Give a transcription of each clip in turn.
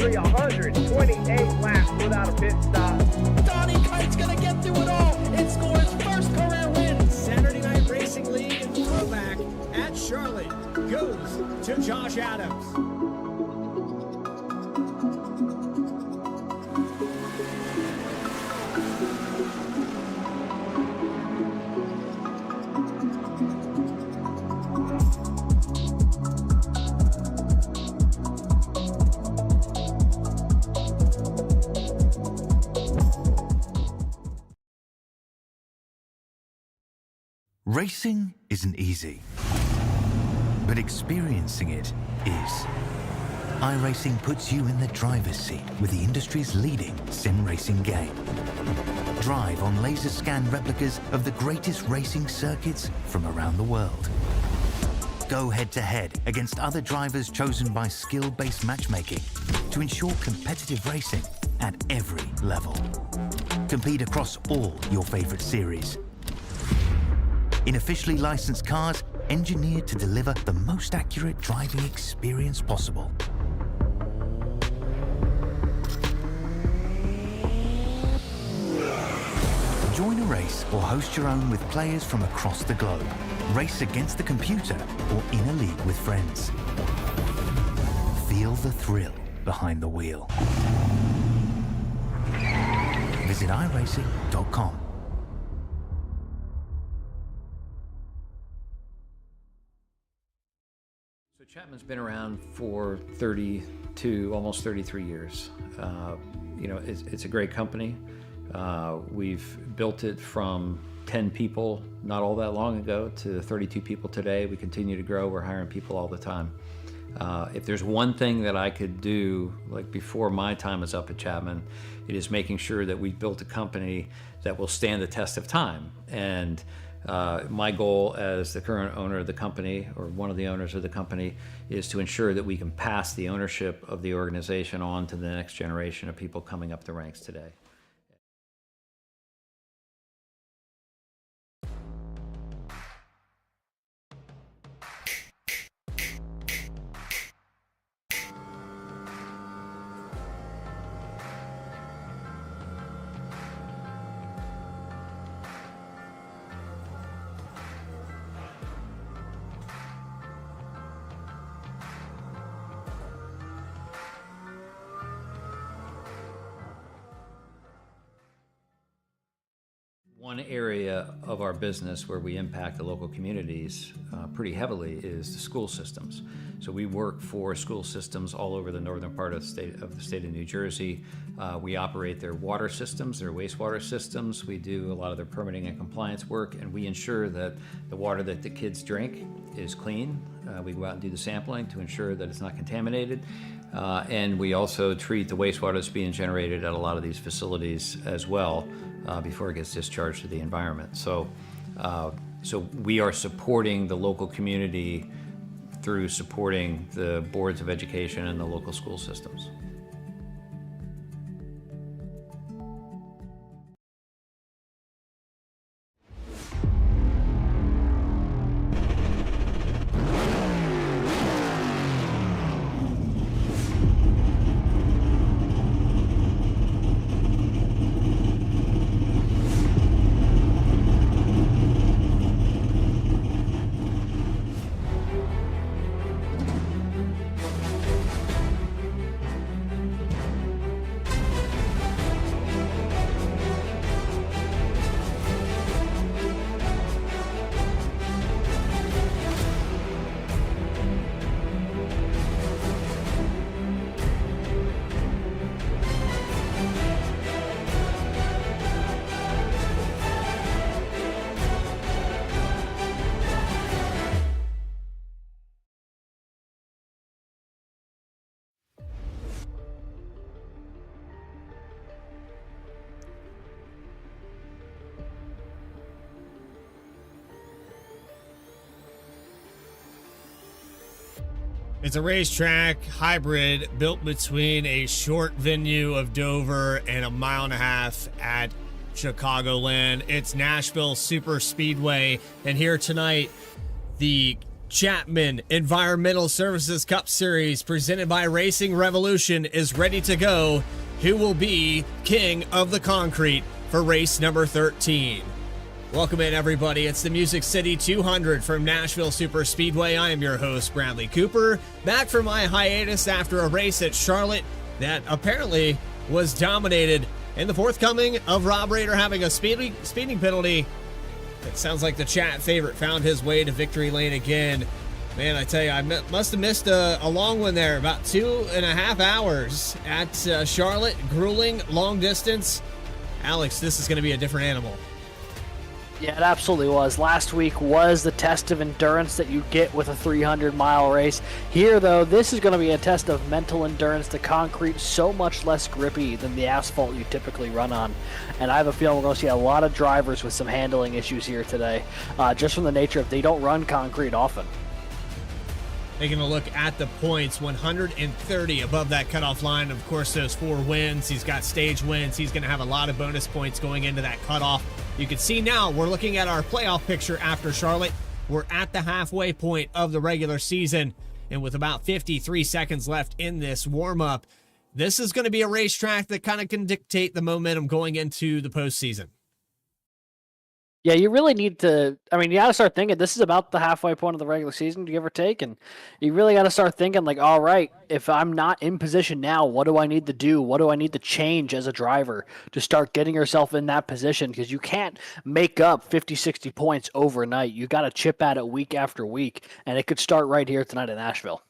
victory, 128 laps without a pit stop. Donnie Kite's gonna get through it all and score his first career win. Saturday Night Racing League throwback at Charlotte goes to Josh Adams. Racing isn't easy, but experiencing it is. iRacing puts you in the driver's seat with the industry's leading sim racing game. Drive on laser scan replicas of the greatest racing circuits from around the world. Go head-to-head against other drivers chosen by skill-based matchmaking to ensure competitive racing at every level. Compete across all your favorite series. In officially licensed cars, engineered to deliver the most accurate driving experience possible. Join a race or host your own with players from across the globe. Race against the computer or in a league with friends. Feel the thrill behind the wheel. Visit iRacing.com. So Chapman's been around for 32, almost 33 years. You know, it's a great company. We've built it from 10 people not all that long ago to 32 people today. We continue to grow. We're hiring people all the time. If there's one thing that I could do, like before my time is up at Chapman, it is making sure that we've built a company that will stand the test of time. And my goal as the current owner of the company, or one of the owners of the company, is to ensure that we can pass the ownership of the organization on to the next generation of people coming up the ranks today. One area of our business where we impact the local communities pretty heavily is the school systems. So we work for school systems all over the northern part of the state of New Jersey. We operate their water systems, their wastewater systems. We do a lot of their permitting and compliance work, and we ensure that the water that the kids drink is clean. We go out and do the sampling to ensure that it's not contaminated. And we also treat the wastewater that's being generated at a lot of these facilities as well before it gets discharged to the environment. So we are supporting the local community through supporting the boards of education and the local school systems. It's a racetrack hybrid built between a short venue of Dover and a mile and a half at Chicagoland. It's Nashville Super Speedway, and here tonight, the Chapman Environmental Services Cup Series presented by Racing Revolution is ready to go. Who will be king of the concrete for race number 13? Welcome in, everybody. It's the Music City 200 from Nashville Super Speedway. I am your host, Bradley Cooper, back from my hiatus after a race at Charlotte that apparently was dominated in the forthcoming of Rob Rader having a speeding penalty. It sounds like the chat favorite found his way to victory lane again. Man, I tell you, I must have missed a long one there. About 2.5 hours at Charlotte. Grueling, long distance. Alex, this is going to be a different animal. Yeah, it absolutely was. Last week was the test of endurance that you get with a 300-mile race. Here, though, this is going to be a test of mental endurance. The concrete so much less grippy than the asphalt you typically run on. And I have a feeling we're going to see a lot of drivers with some handling issues here today, just from the nature of they don't run concrete often. Taking a look at the points, 130 above that cutoff line. Of course, those 4 wins. He's got stage wins. He's going to have a lot of bonus points going into that cutoff. You can see now we're looking at our playoff picture after Charlotte. We're at the halfway point of the regular season, and with about 53 seconds left in this warm-up, this is going to be a racetrack that kind of can dictate the momentum going into the postseason. Yeah, you really need to, you got to start thinking this is about the halfway point of the regular season, give or take, and you really got to start thinking like, all right, if I'm not in position now, what do I need to do? What do I need to change as a driver to start getting yourself in that position? Because you can't make up 50, 60 points overnight. You got to chip at it week after week, and it could start right here tonight in Nashville.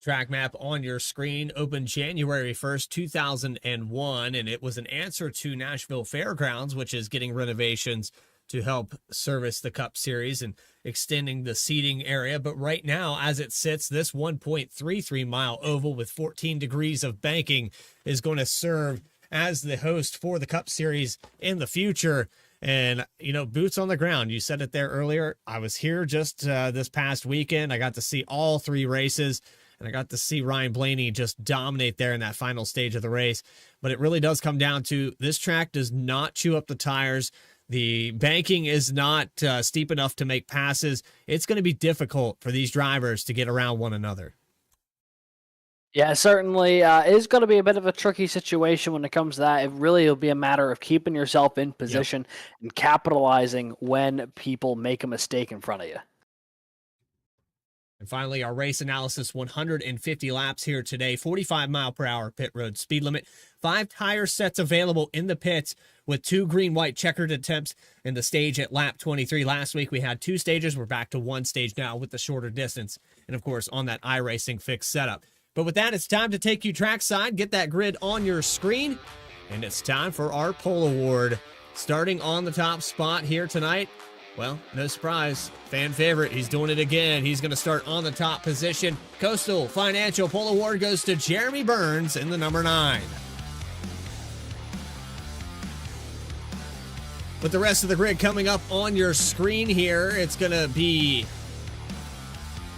Track map on your screen opened January 1st, 2001, and it was an answer to Nashville Fairgrounds, which is getting renovations to help service the Cup Series and extending the seating area. But right now, as it sits, this 1.33-mile oval with 14 degrees of banking is going to serve as the host for the Cup Series in the future. And, boots on the ground. You said it there earlier. I was here just this past weekend. I got to see all 3 races. And I got to see Ryan Blaney just dominate there in that final stage of the race. But it really does come down to this track does not chew up the tires. The banking is not steep enough to make passes. It's going to be difficult for these drivers to get around one another. Yeah, certainly is going to be a bit of a tricky situation when it comes to that. It really will be a matter of keeping yourself in position and capitalizing when people make a mistake in front of you. And finally, our race analysis, 150 laps here today, 45-mile-per-hour pit road speed limit, 5 tire sets available in the pits with 2 green-white checkered attempts in the stage at lap 23. Last week, we had 2 stages. We're back to 1 stage now with the shorter distance and, of course, on that iRacing fixed setup. But with that, it's time to take you trackside, get that grid on your screen, and it's time for our pole award. Starting on the top spot here tonight, well, no surprise, fan favorite, he's doing it again. He's going to start on the top position. Coastal Financial Pole Award goes to Jeremy Burns in the number 9. With the rest of the grid coming up on your screen here, it's going to be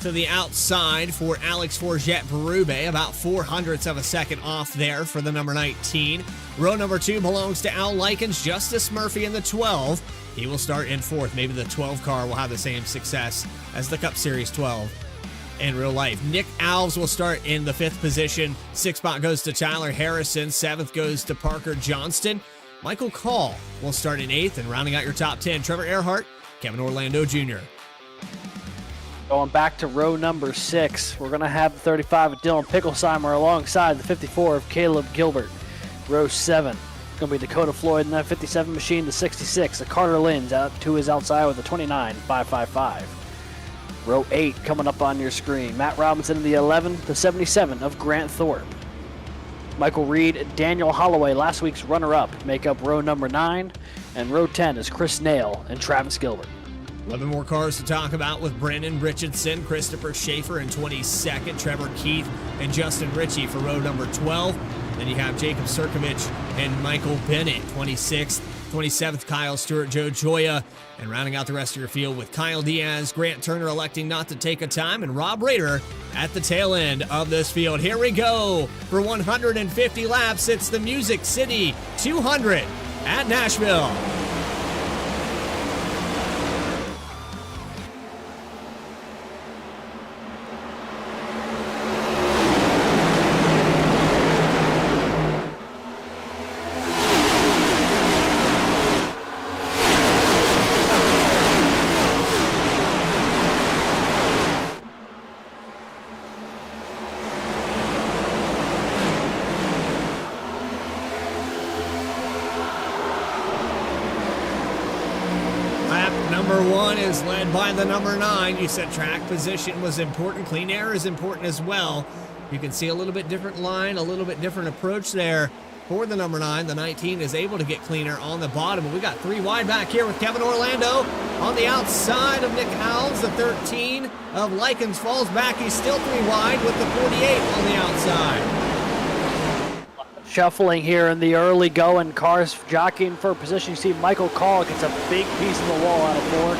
to the outside for Alex Forget Berube, about 0.04 of a second off there for the number 19. Row number 2 belongs to Al Likens, Justice Murphy in the 12. He will start in 4th. Maybe the 12 car will have the same success as the Cup Series 12 in real life. Nick Alves will start in the 5th position. 6th spot goes to Tyler Harrison. 7th goes to Parker Johnston. Michael Call will start in 8th, and rounding out your top 10, Trevor Erhardt, Kevin Orlando Jr. Going back to row number 6, we're going to have the 35 of Dylan Picklesheimer alongside the 54 of Caleb Gilbert. Row 7, going to be Dakota Floyd in that 57 machine, the 66 of Carter Lins out to his outside with the 29.555. Row 8 coming up on your screen. Matt Robinson in the 11, the 77 of Grant Thorpe. Michael Reed, Daniel Holloway, last week's runner-up, make up row number 9. And row 10 is Chris Nail and Travis Gilbert. 11 more cars to talk about with Brandon Richardson, Christopher Schaefer in 22nd, Trevor Keith and Justin Ritchie for row number 12. Then you have Jacob Sirkovich and Michael Bennett, 26th. 27th, Kyle Stewart, Joe Joya, and rounding out the rest of your field with Kyle Diaz, Grant Turner electing not to take a time, and Rob Rader at the tail end of this field. Here we go for 150 laps. It's the Music City 200 at Nashville. number 1 is led by the number 9. You said track position was important. Clean air is important as well. You can see a little bit different line, a little bit different approach there for the number 9. The 19 is able to get cleaner on the bottom. And we got 3 wide back here with Kevin Orlando on the outside of Nick Alves. The 13 of Likens falls back. He's still 3 wide with the 48 on the outside. Shuffling here in the early going, cars jockeying for position. You see Michael Call gets a big piece of the wall out of 4.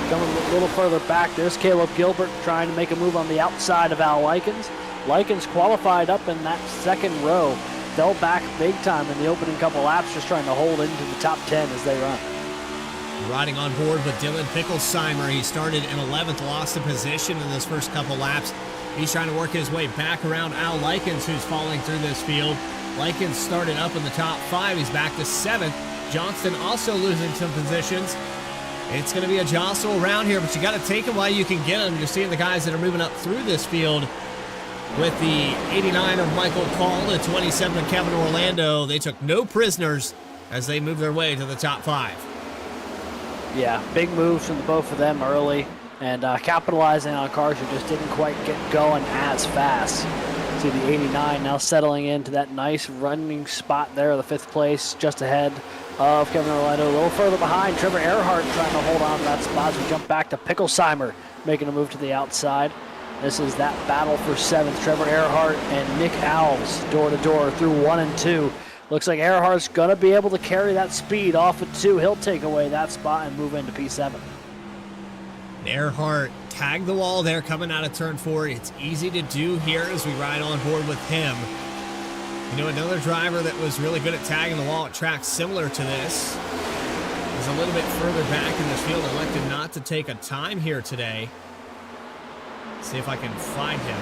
Coming a little further back, there's Caleb Gilbert trying to make a move on the outside of Al Likens. Likens qualified up in that second row. Fell back big time in the opening couple laps, just trying to hold into the top 10 as they run. Riding on board with Dylan Picklesheimer. He started in 11th, lost the position in those first couple laps. He's trying to work his way back around Al Likens, who's falling through this field. Likens started up in the top 5. He's back to 7th. Johnston also losing some positions. It's going to be a jostle around here, but you got to take them while you can get them. You're seeing the guys that are moving up through this field with the 89 of Michael Call, the 27 of Kevin Orlando. They took no prisoners as they move their way to the top 5. Yeah, big moves from both of them early and capitalizing on cars who just didn't quite get going as fast. See the 89 now settling into that nice running spot there, the 5th place, just ahead of Kevin Orlando. A little further behind, Trevor Erhardt trying to hold on to that spot as we jump back to Picklesheimer, making a move to the outside. This is that battle for 7th. Trevor Erhardt and Nick Alves door to door through 1 and 2. Looks like Earhart's going to be able to carry that speed off of 2. He'll take away that spot and move into P7. Erhardt tagged the wall there coming out of turn 4. It's easy to do here as we ride on board with him. You know, another driver that was really good at tagging the wall at tracks similar to this is a little bit further back in this field. Elected not to take a time here today. Let's see if I can find him.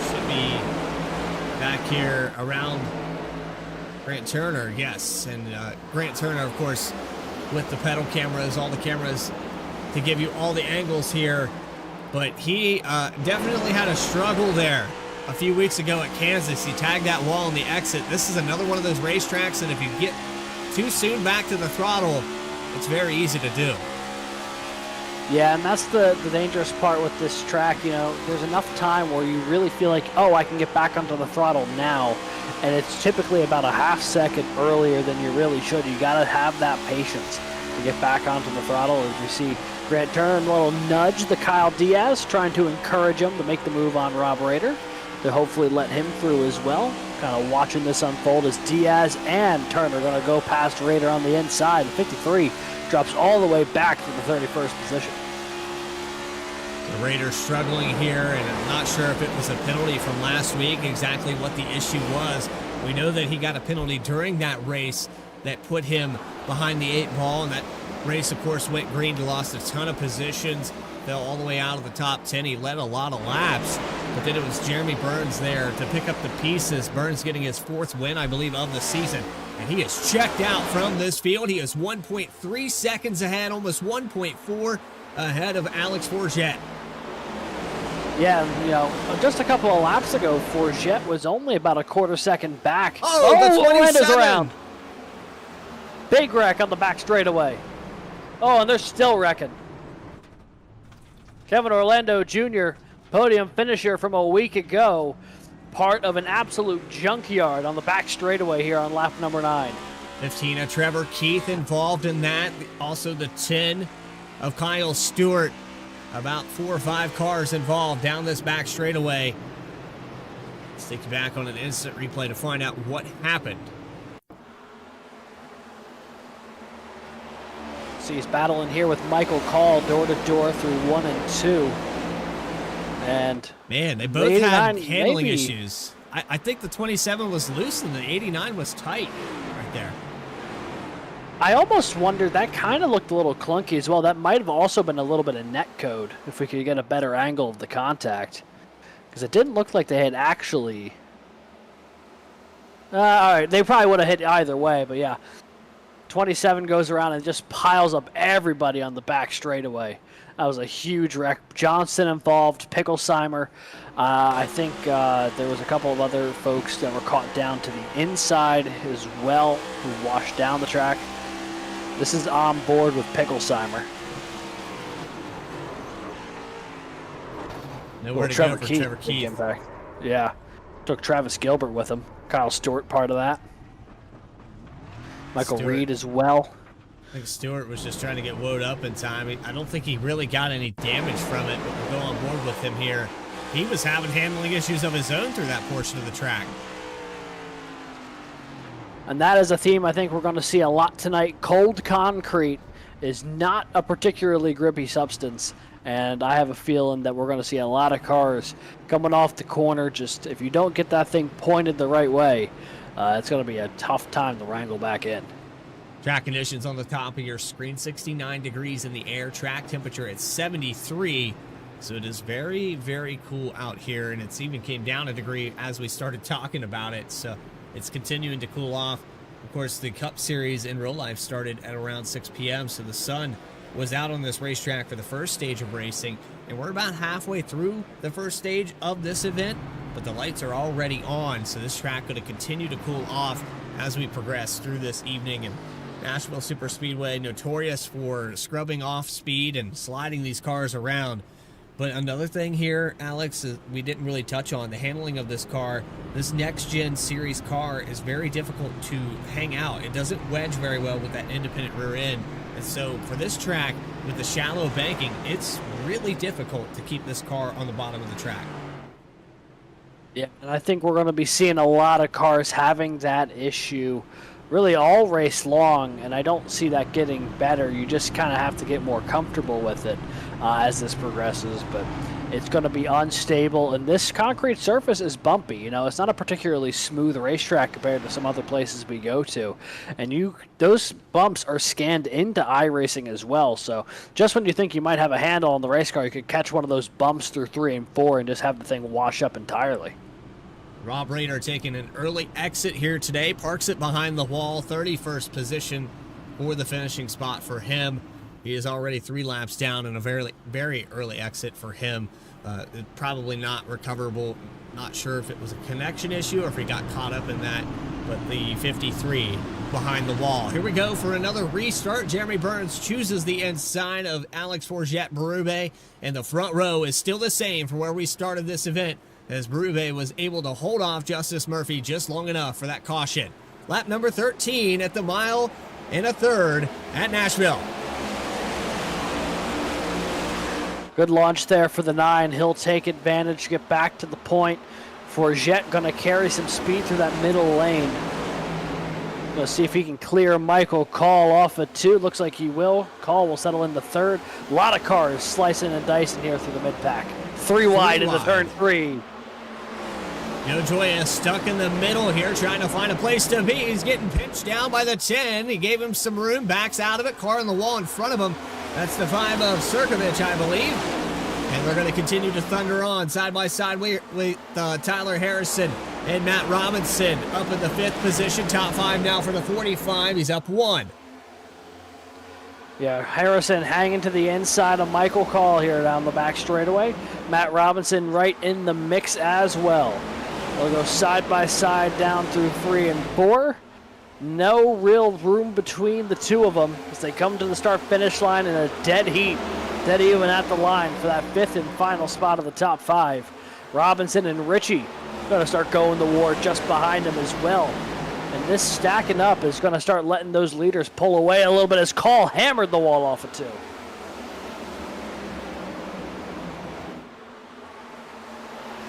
Should be back here around Grant Turner, yes. And Grant Turner, of course, with the pedal cameras, all the cameras to give you all the angles here. But he definitely had a struggle there a few weeks ago at Kansas. He tagged that wall on the exit. This is another one of those racetracks, and if you get too soon back to the throttle, it's very easy to do. Yeah, and that's the dangerous part with this track. You know, there's enough time where you really feel like, oh, I can get back onto the throttle now. And it's typically about a half second earlier than you really should. You got to have that patience to get back onto the throttle. As you see Grant Turner, a little nudge to Kyle Diaz, trying to encourage him to make the move on Rob Rader to hopefully let him through as well. Kind of watching this unfold as Diaz and Turner going to go past Rader on the inside. 53 drops all the way back to the 31st position. The Raiders struggling here, and I'm not sure if it was a penalty from last week, exactly what the issue was. We know that he got a penalty during that race that put him behind the 8 ball, and that race, of course, went green. He lost a ton of positions, fell all the way out of the top 10. He led a lot of laps, but then it was Jeremy Burns there to pick up the pieces. Burns getting his 4th win, I believe, of the season, and he is checked out from this field. He is 1.3 seconds ahead, almost 1.4 ahead of Alex Forget. Yeah, you know, just a couple of laps ago, Forget was only about a quarter second back. Oh, the 27! Orlando's around. Big wreck on the back straightaway. Oh, and they're still wrecking. Kevin Orlando Jr., podium finisher from a week ago, part of an absolute junkyard on the back straightaway here on lap number 9. 15 of Trevor Keith involved in that. Also the 10 of Kyle Stewart. About 4 or 5 cars involved down this back straightaway. Let's take you back on an instant replay to find out what happened. So he's battling here with Michael Call door to door through 1 and 2. And man, they both had handling maybe issues. I think the 27 was loose and the 89 was tight right there. I almost wondered, that kind of looked a little clunky as well. That might have also been a little bit of net code if we could get a better angle of the contact. Because it didn't look like they had actually... all right, they probably would have hit either way, but yeah. 27 goes around and just piles up everybody on the back straightaway. That was a huge wreck. Johnson involved, Picklesheimer. I think there was a couple of other folks that were caught down to the inside as well who washed down the track. This is on board with Picklesheimer. Nowhere to go for Trevor Keith. Impact. Yeah. Took Travis Gilbert with him. Kyle Stewart part of that. Michael Reed as well. I think Stewart was just trying to get woed up in time. I don't think he really got any damage from it, but we'll go on board with him here. He was having handling issues of his own through that portion of the track. And that is a theme I think we're going to see a lot tonight. Cold concrete is not a particularly grippy substance, and I have a feeling that we're going to see a lot of cars coming off the corner. Just if you don't get that thing pointed the right way, it's going to be a tough time to wrangle back in. Track conditions on the top of your screen, 69 degrees in the air, track temperature at 73. So it is very, very cool out here, and it's even came down a degree as we started talking about it. So it's continuing to cool off. Of course, the Cup Series in real life started at around 6 p.m., so the sun was out on this racetrack for the first stage of racing, and we're about halfway through the first stage of this event, but the lights are already on, so this track going to continue to cool off as we progress through this evening. And Nashville Superspeedway, notorious for scrubbing off speed and sliding these cars around. But another thing here, Alex, we didn't really touch on, the handling of this car. This next-gen series car is very difficult to hang out. It doesn't wedge very well with that independent rear end. And so for this track, with the shallow banking, it's really difficult to keep this car on the bottom of the track. Yeah, and I think we're going to be seeing a lot of cars having that issue really all race long, and I don't see that getting better. You just kind of have to get more comfortable with it as this progresses, but it's going to be unstable, and this concrete surface is bumpy. You know, it's not a particularly smooth racetrack compared to some other places we go to, and those bumps are scanned into iRacing as well, so just when you think you might have a handle on the race car, you could catch one of those bumps through 3 and 4 and just have the thing wash up entirely. Rob Rader taking an early exit here today, parks it behind the wall, 31st position for the finishing spot for him. He is already 3 laps down and a very, very early exit for him. Probably not recoverable. Not sure if it was a connection issue or if he got caught up in that, but the 53 behind the wall. Here we go for another restart. Jeremy Burns chooses the inside of Alex Forget-Berube, and the front row is still the same from where we started this event, as Berube was able to hold off Justice Murphy just long enough for that caution. Lap number 13 at the 1 1/3 at Nashville. Good launch there for the 9. He'll take advantage, get back to the point. Forget going to carry some speed through that middle lane. Let's see if he can clear Michael Call off at 2. Looks like he will. Call will settle into 3rd. A lot of cars slicing and dicing here through the mid-pack. 3 wide into turn 3. Joe Joya stuck in the middle here, trying to find a place to be. He's getting pinched down by the 10. He gave him some room, backs out of it. Car on the wall in front of him. That's the 5 of Sirkovich, I believe. And they're going to continue to thunder on side by side with Tyler Harrison and Matt Robinson up in the 5th position. Top 5 now for the 45. He's up 1. Yeah, Harrison hanging to the inside of Michael Call here down the back straightaway. Matt Robinson right in the mix as well. They'll go side by side down through 3 and 4. No real room between the two of them as they come to the start-finish line in a dead heat. Dead even at the line for that 5th and final spot of the top 5. Robinson and Ritchie going to start going to war just behind him as well. And this stacking up is going to start letting those leaders pull away a little bit as Call hammered the wall off of 2.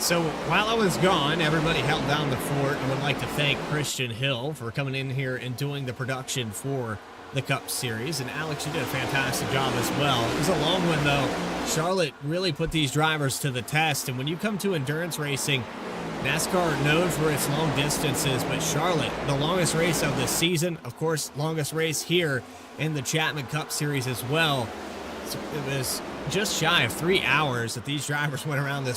So while I was gone, everybody held down the fort. I would like to thank Christian Hill for coming in here and doing the production for the Cup Series. And Alex, you did a fantastic job as well. It was a long one, though. Charlotte really put these drivers to the test. And when you come to endurance racing, NASCAR known for its long distances, but Charlotte, the longest race of the season, of course, longest race here in the Chapman Cup Series as well. So it was just shy of 3 hours that these drivers went around that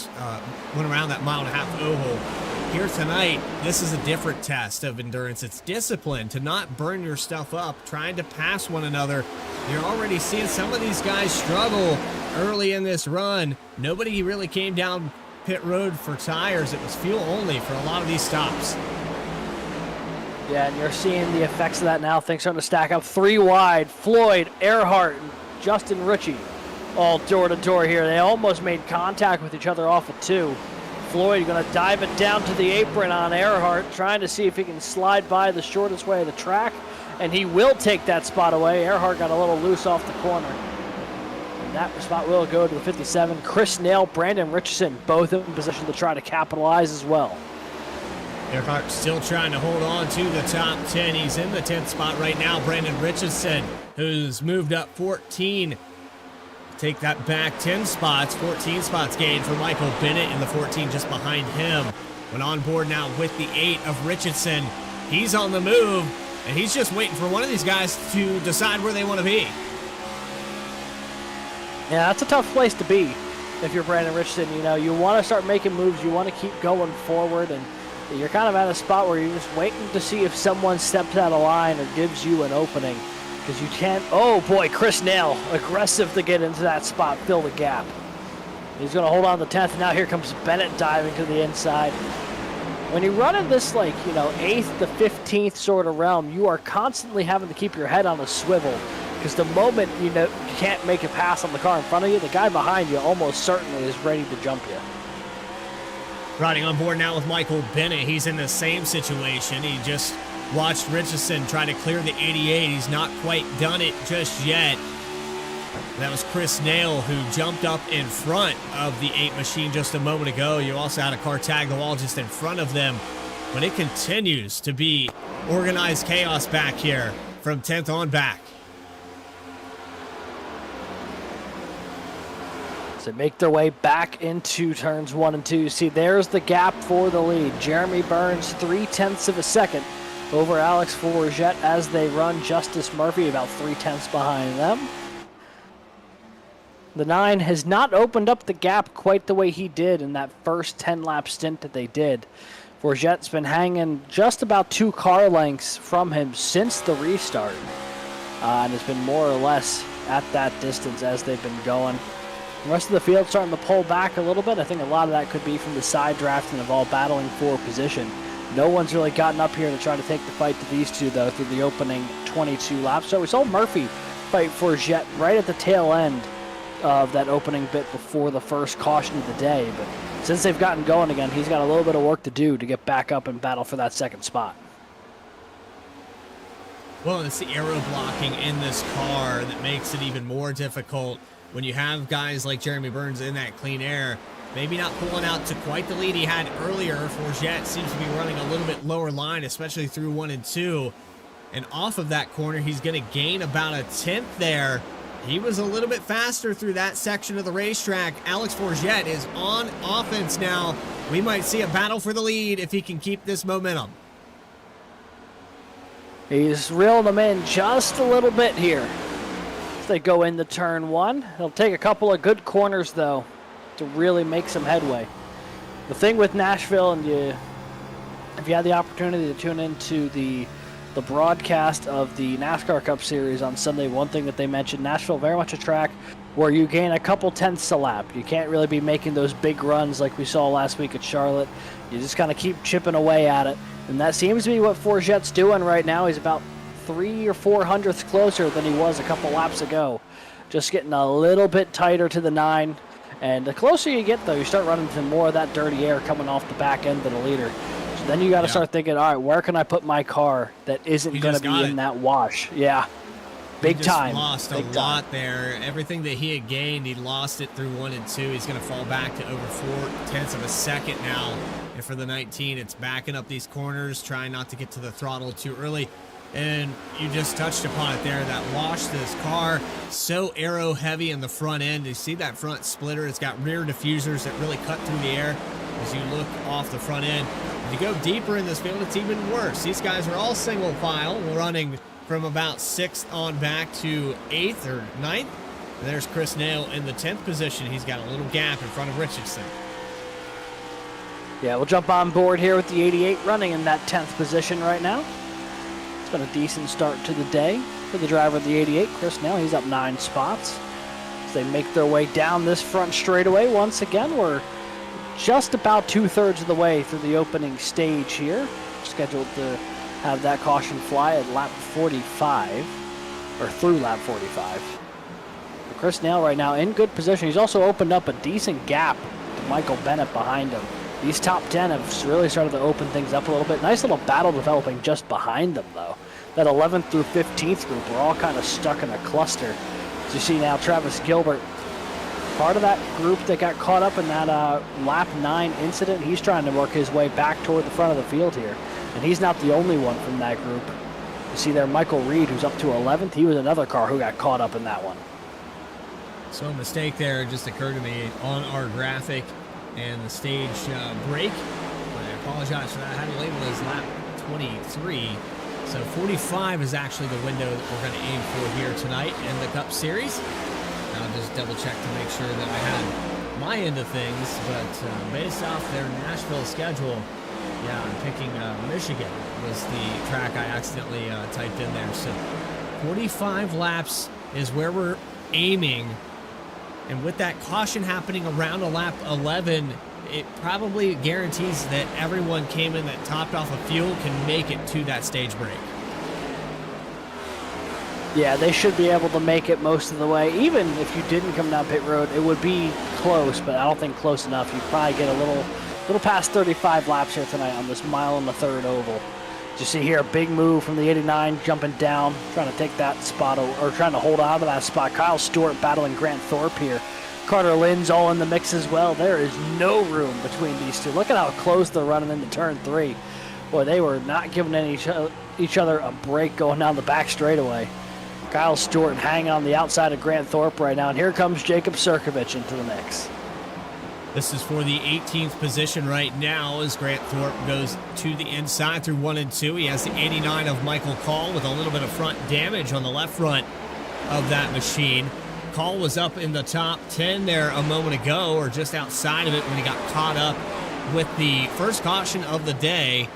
1.5 mile oval. Here tonight, this is a different test of endurance. It's discipline to not burn your stuff up, trying to pass one another. You're already seeing some of these guys struggle early in this run. Nobody really came down pit road for tires. It was fuel only for a lot of these stops. Yeah, and you're seeing the effects of that now. Things starting to stack up. 3 wide. Floyd, Erhardt, and Justin Ritchie all door to door here. They almost made contact with each other off of 2. Floyd going to dive it down to the apron on Erhardt, trying to see if he can slide by the shortest way of the track, and he will take that spot away. Erhardt got a little loose off the corner. And that spot will go to the 57. Chris Nail, Brandon Richardson, both in position to try to capitalize as well. Erhardt still trying to hold on to the top 10. He's in the 10th spot right now. Brandon Richardson, who's moved up 14. Take that back 10 spots. 14 spots gained for Michael Bennett in the 14 just behind him. Went on board now with the 8 of Richardson. He's on the move, and he's just waiting for one of these guys to decide where they want to be. Yeah, that's a tough place to be if you're Brandon Richardson. You know, you want to start making moves. You want to keep going forward, and you're kind of at a spot where you're just waiting to see if someone steps out of line or gives you an opening. Because you can't. Oh boy, Chris Nail, aggressive to get into that spot, fill the gap. He's going to hold on to the 10th. And now here comes Bennett diving to the inside. When you run in this, like, you know, 8th to 15th sort of realm, you are constantly having to keep your head on a swivel. Because the moment you know you can't make a pass on the car in front of you, the guy behind you almost certainly is ready to jump you. Riding on board now with Michael Bennett. He's in the same situation. He just watched Richardson try to clear the 88. He's not quite done it just yet. That was Chris Nail, who jumped up in front of the 8 machine just a moment ago. You also had a car tag the wall just in front of them. But it continues to be organized chaos back here from 10th on back. So make their way back into turns 1 and 2. See, there's the gap for the lead. Jeremy Burns, 0.3 of a second over Alex Forget as they run. Justice Murphy about 0.3 behind them. The 9 has not opened up the gap quite the way he did in that first 10-lap stint that they did. Forget's been hanging just about 2 car lengths from him since the restart. And has been more or less at that distance as they've been going. The rest of the field starting to pull back a little bit. I think a lot of that could be from the side drafting of all battling for position. No one's really gotten up here to try to take the fight to these two, though, through the opening 22 laps. So we saw Murphy fight for Jet right at the tail end of that opening bit before the first caution of the day. But since they've gotten going again, he's got a little bit of work to do to get back up and battle for that second spot. Well, it's the aero blocking in this car that makes it even more difficult when you have guys like Jeremy Burns in that clean air. Maybe not pulling out to quite the lead he had earlier. Forget seems to be running a little bit lower line, especially through 1 and 2. And off of that corner, he's going to gain about a 10th there. He was a little bit faster through that section of the racetrack. Alex Forget is on offense now. We might see a battle for the lead if he can keep this momentum. He's reeling them in just a little bit here as they go into turn 1. He'll take a couple of good corners, though, to really make some headway. The thing with Nashville, and if you had the opportunity to tune into the broadcast of the NASCAR Cup Series on Sunday, one thing that they mentioned, Nashville very much a track where you gain a couple tenths a lap. You can't really be making those big runs like we saw last week at Charlotte. You just kind of keep chipping away at it. And that seems to be what Forget's doing right now. He's about 3 or 4 hundredths closer than he was a couple laps ago. Just getting a little bit tighter to the 9. And the closer you get, though, you start running into more of that dirty air coming off the back end of the leader. So then you got to start thinking, all right, where can I put my car that isn't going to be in that wash? Yeah, big time. He lost a lot there. Everything that he had gained, he lost it through 1 and 2. He's going to fall back to over 0.4 of a second now. And for the 19, it's backing up these corners, trying not to get to the throttle too early. And you just touched upon it there, that wash, this car, so aero heavy in the front end. You see that front splitter, it's got rear diffusers that really cut through the air as you look off the front end. If you go deeper in this field, it's even worse. These guys are all single file, running from about 6th on back to 8th or 9th. And there's Chris Nail in the 10th position. He's got a little gap in front of Richardson. Yeah, we'll jump on board here with the 88 running in that 10th position right now. It's been a decent start to the day for the driver of the 88, Chris Nail. He's up 9 spots as they make their way down this front straightaway. Once again, we're just about 2/3 of the way through the opening stage here. Scheduled to have that caution fly at lap 45, or through lap 45. But Chris Nail right now in good position. He's also opened up a decent gap to Michael Bennett behind him. These top 10 have really started to open things up a little bit. Nice little battle developing just behind them, though. That 11th through 15th group are all kind of stuck in a cluster. As you see now, Travis Gilbert, part of that group that got caught up in that lap 9 incident. He's trying to work his way back toward the front of the field here. And he's not the only one from that group. You see there Michael Reed, who's up to 11th. He was another car who got caught up in that one. So a mistake there just occurred to me on our graphic and the stage break. I apologize for that. I had it labeled as lap 23. So 45 is actually the window that we're going to aim for here tonight in the Cup Series. I'll just double check to make sure that I had my end of things, but based off their Nashville schedule, yeah, I'm picking Michigan was the track I accidentally typed in there. So 45 laps is where we're aiming. And with that caution happening around a lap 11, it probably guarantees that everyone came in that topped off of fuel can make it to that stage break. Yeah, they should be able to make it most of the way. Even if you didn't come down pit road, it would be close, but I don't think close enough. You'd probably get a little past 35 laps here tonight on this mile and a third oval. You see here a big move from the 89 jumping down, trying to take that spot, or trying to hold out of that spot. Kyle Stewart battling Grant Thorpe here. Carter Lynn's all in the mix as well. There is no room between these two. Look at how close they're running into turn 3. Boy, they were not giving each other a break going down the back straightaway. Kyle Stewart hanging on the outside of Grant Thorpe right now. And here comes Jacob Sirkovich into the mix. This is for the 18th position right now as Grant Thorpe goes to the inside through 1 and 2. He has the 89 of Michael Call with a little bit of front damage on the left front of that machine. Call was up in the top 10 there a moment ago, or just outside of it, when he got caught up with the first caution of the day.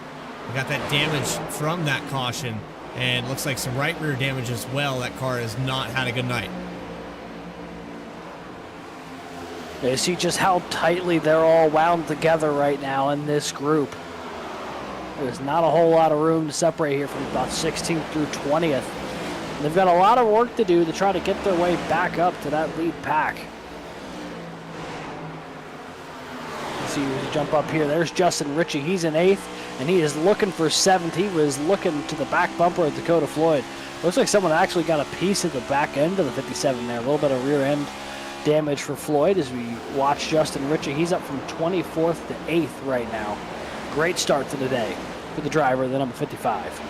We got that damage from that caution, and looks like some right rear damage as well. That car has not had a good night. You see just how tightly they're all wound together right now in this group. There's not a whole lot of room to separate here from about 16th through 20th. They've got a lot of work to do to try to get their way back up to that lead pack. You see who's jump up here. There's Justin Ritchie. He's in 8th, and he is looking for 7th. He was looking to the back bumper of Dakota Floyd. Looks like someone actually got a piece of the back end of the 57 there. A little bit of rear end damage for Floyd as we watch Justin Ritchie. He's up from 24th to 8th right now. Great start to the day for the driver, the number 55.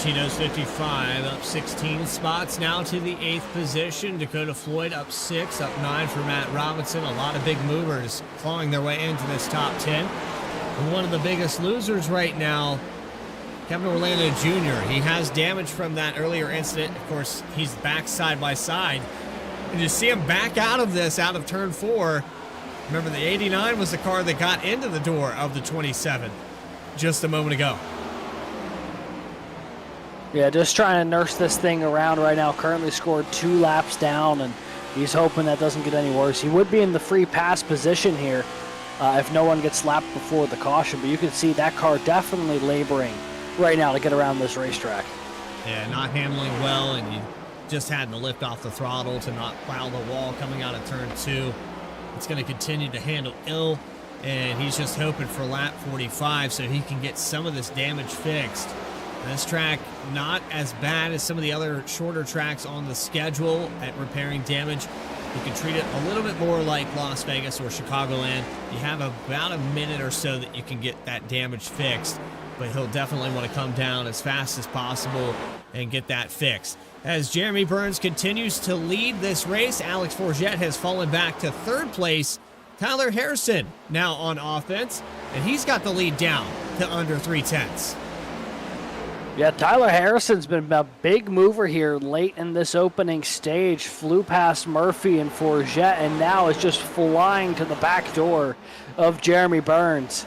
Chino's 55 up 16 spots now to the 8th position. Dakota Floyd up 6, up 9 for Matt Robinson. A lot of big movers clawing their way into this top 10. And one of the biggest losers right now, Kevin Orlando Jr. He has damage from that earlier incident. Of course, he's back side by side. And you see him back out of this, out of turn 4. Remember, the 89 was the car that got into the door of the 27 just a moment ago. Yeah, just trying to nurse this thing around right now. Currently scored 2 laps down, and he's hoping that doesn't get any worse. He would be in the free pass position here if no one gets lapped before the caution, but you can see that car definitely laboring right now to get around this racetrack. Yeah, not handling well, and you just had to lift off the throttle to not plow the wall coming out of turn 2. It's going to continue to handle ill, and he's just hoping for lap 45 so he can get some of this damage fixed. This track not as bad as some of the other shorter tracks on the schedule at repairing damage. You can treat it a little bit more like Las Vegas or Chicagoland. You have about a minute or so that you can get that damage fixed, but he'll definitely want to come down as fast as possible and get that fixed. As Jeremy Burns continues to lead this race, Alex Forget has fallen back to 3rd place. Tyler Harrison now on offense, and he's got the lead down to under 3/10. Yeah, Tyler Harrison's been a big mover here late in this opening stage. Flew past Murphy and Forget, and now is just flying to the back door of Jeremy Burns.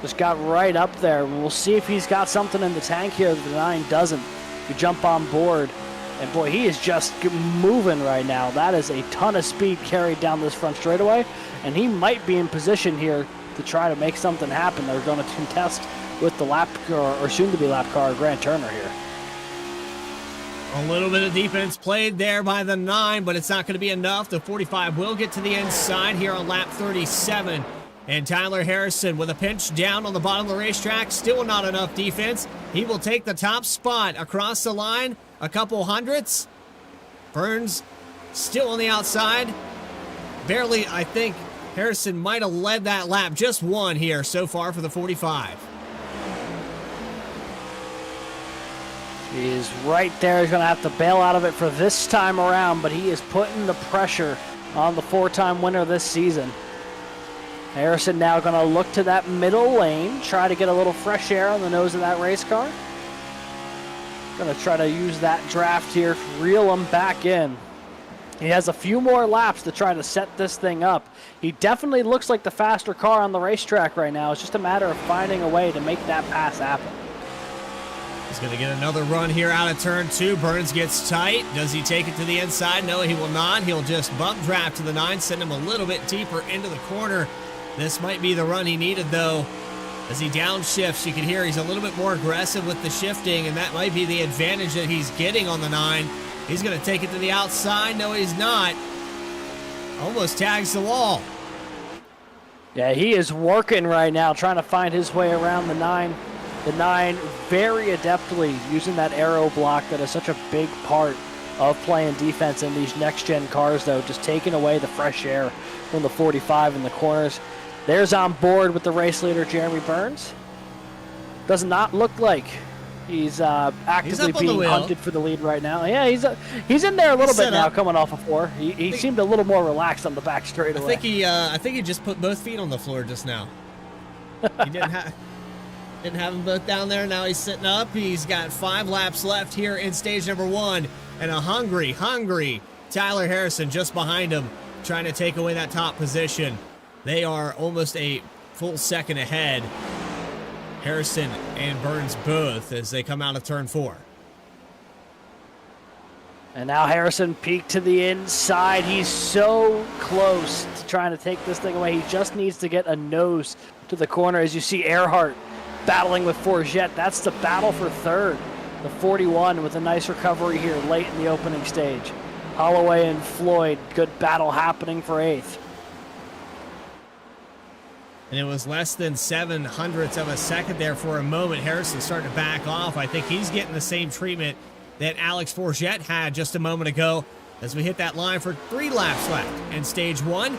Just got right up there. We'll see if he's got something in the tank here that the 9 doesn't. You jump on board, and boy, he is just moving right now. That is a ton of speed carried down this front straightaway, and he might be in position here to try to make something happen. They're going to contest with the lap car, or soon-to-be lap car, Grant Turner here. A little bit of defense played there by the 9, but it's not going to be enough. The 45 will get to the inside here on lap 37. And Tyler Harrison with a pinch down on the bottom of the racetrack. Still not enough defense. He will take the top spot across the line. A couple hundredths. Burns still on the outside. Barely, I think Harrison might have led that lap. Just one here so far for the 45. He is right there. He's going to have to bail out of it for this time around, but he is putting the pressure on the 4-time winner this season. Harrison now going to look to that middle lane, try to get a little fresh air on the nose of that race car. Going to try to use that draft here, reel him back in. He has a few more laps to try to set this thing up. He definitely looks like the faster car on the racetrack right now. It's just a matter of finding a way to make that pass happen. He's going to get another run here out of turn 2. Burns gets tight. Does he take it to the inside? No, he will not. He'll just bump draft to the 9, send him a little bit deeper into the corner. This might be the run he needed, though. As he downshifts, you can hear he's a little bit more aggressive with the shifting, and that might be the advantage that he's getting on the 9. He's going to take it to the outside. No, he's not. Almost tags the wall. Yeah, he is working right now, trying to find his way around the 9. The 9 very adeptly using that aero block that is such a big part of playing defense in these next-gen cars, though, just taking away the fresh air from the 45 in the corners. There's on board with the race leader, Jeremy Burns. Does not look like he's actively being hunted for the lead right now. Yeah, he's in there a little bit now, coming off a 4. He seemed a little more relaxed on the back straightaway. I think he just put both feet on the floor just now. He didn't have them both down there. Now he's sitting up. He's got 5 laps left here in stage number 1, and a hungry Tyler Harrison just behind him, trying to take away that top position. They are almost a full second ahead, Harrison and Burns both, as they come out of turn 4. And now Harrison peeked to the inside. He's so close to trying to take this thing away. He just needs to get a nose to the corner. As you see Erhardt battling with Forget. That's the battle for third. The 41 with a nice recovery here late in the opening stage. Holloway and Floyd, good battle happening for 8th. And it was less than 7/100ths of a second there for a moment. Harrison starting to back off. I think he's getting the same treatment that Alex Forget had just a moment ago as we hit that line for 3 laps left in stage 1.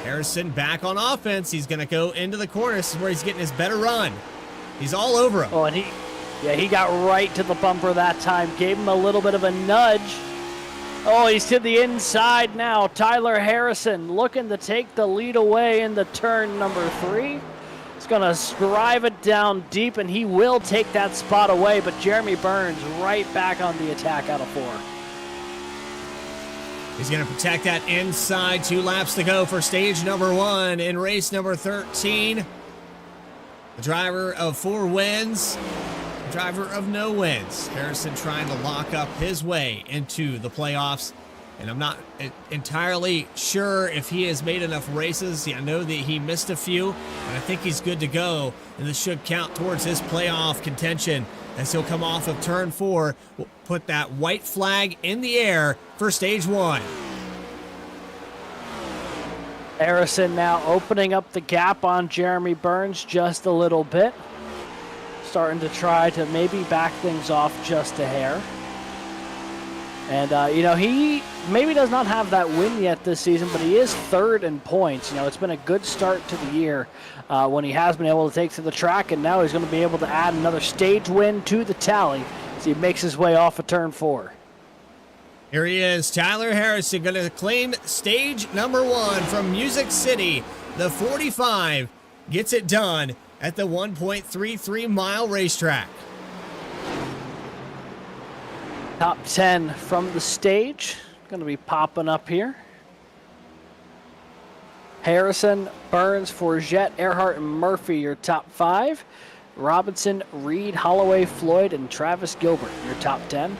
Harrison back on offense. He's going to go into the corner. This is where he's getting his better run. He's all over him. Oh, and he got right to the bumper that time. Gave him a little bit of a nudge. Oh, he's to the inside now. Tyler Harrison looking to take the lead away in the turn number 3. He's going to drive it down deep, and he will take that spot away, but Jeremy Burns right back on the attack out of 4. He's going to protect that inside. 2 laps to go for stage number 1 in race number 13. The driver of 4 wins. Driver of no wins. Harrison trying to lock up his way into the playoffs, and I'm not entirely sure if he has made enough races. I know that he missed a few, but I think he's good to go, and this should count towards his playoff contention as he'll come off of turn 4. We'll put that white flag in the air for stage 1. Harrison now opening up the gap on Jeremy Burns just a little bit. Starting to try to maybe back things off just a hair. And, he maybe does not have that win yet this season, but he is 3rd in points. It's been a good start to the year when he has been able to take to the track, and now he's going to be able to add another stage win to the tally as he makes his way off of turn 4. Here he is, Tyler Harrison, going to claim stage number 1 from Music City. The 45 gets it done at the 1.33-mile racetrack. Top 10 from the stage. Going to be popping up here. Harrison, Burns, Forget, Erhardt, and Murphy, your top 5. Robinson, Reed, Holloway, Floyd, and Travis Gilbert, your top 10.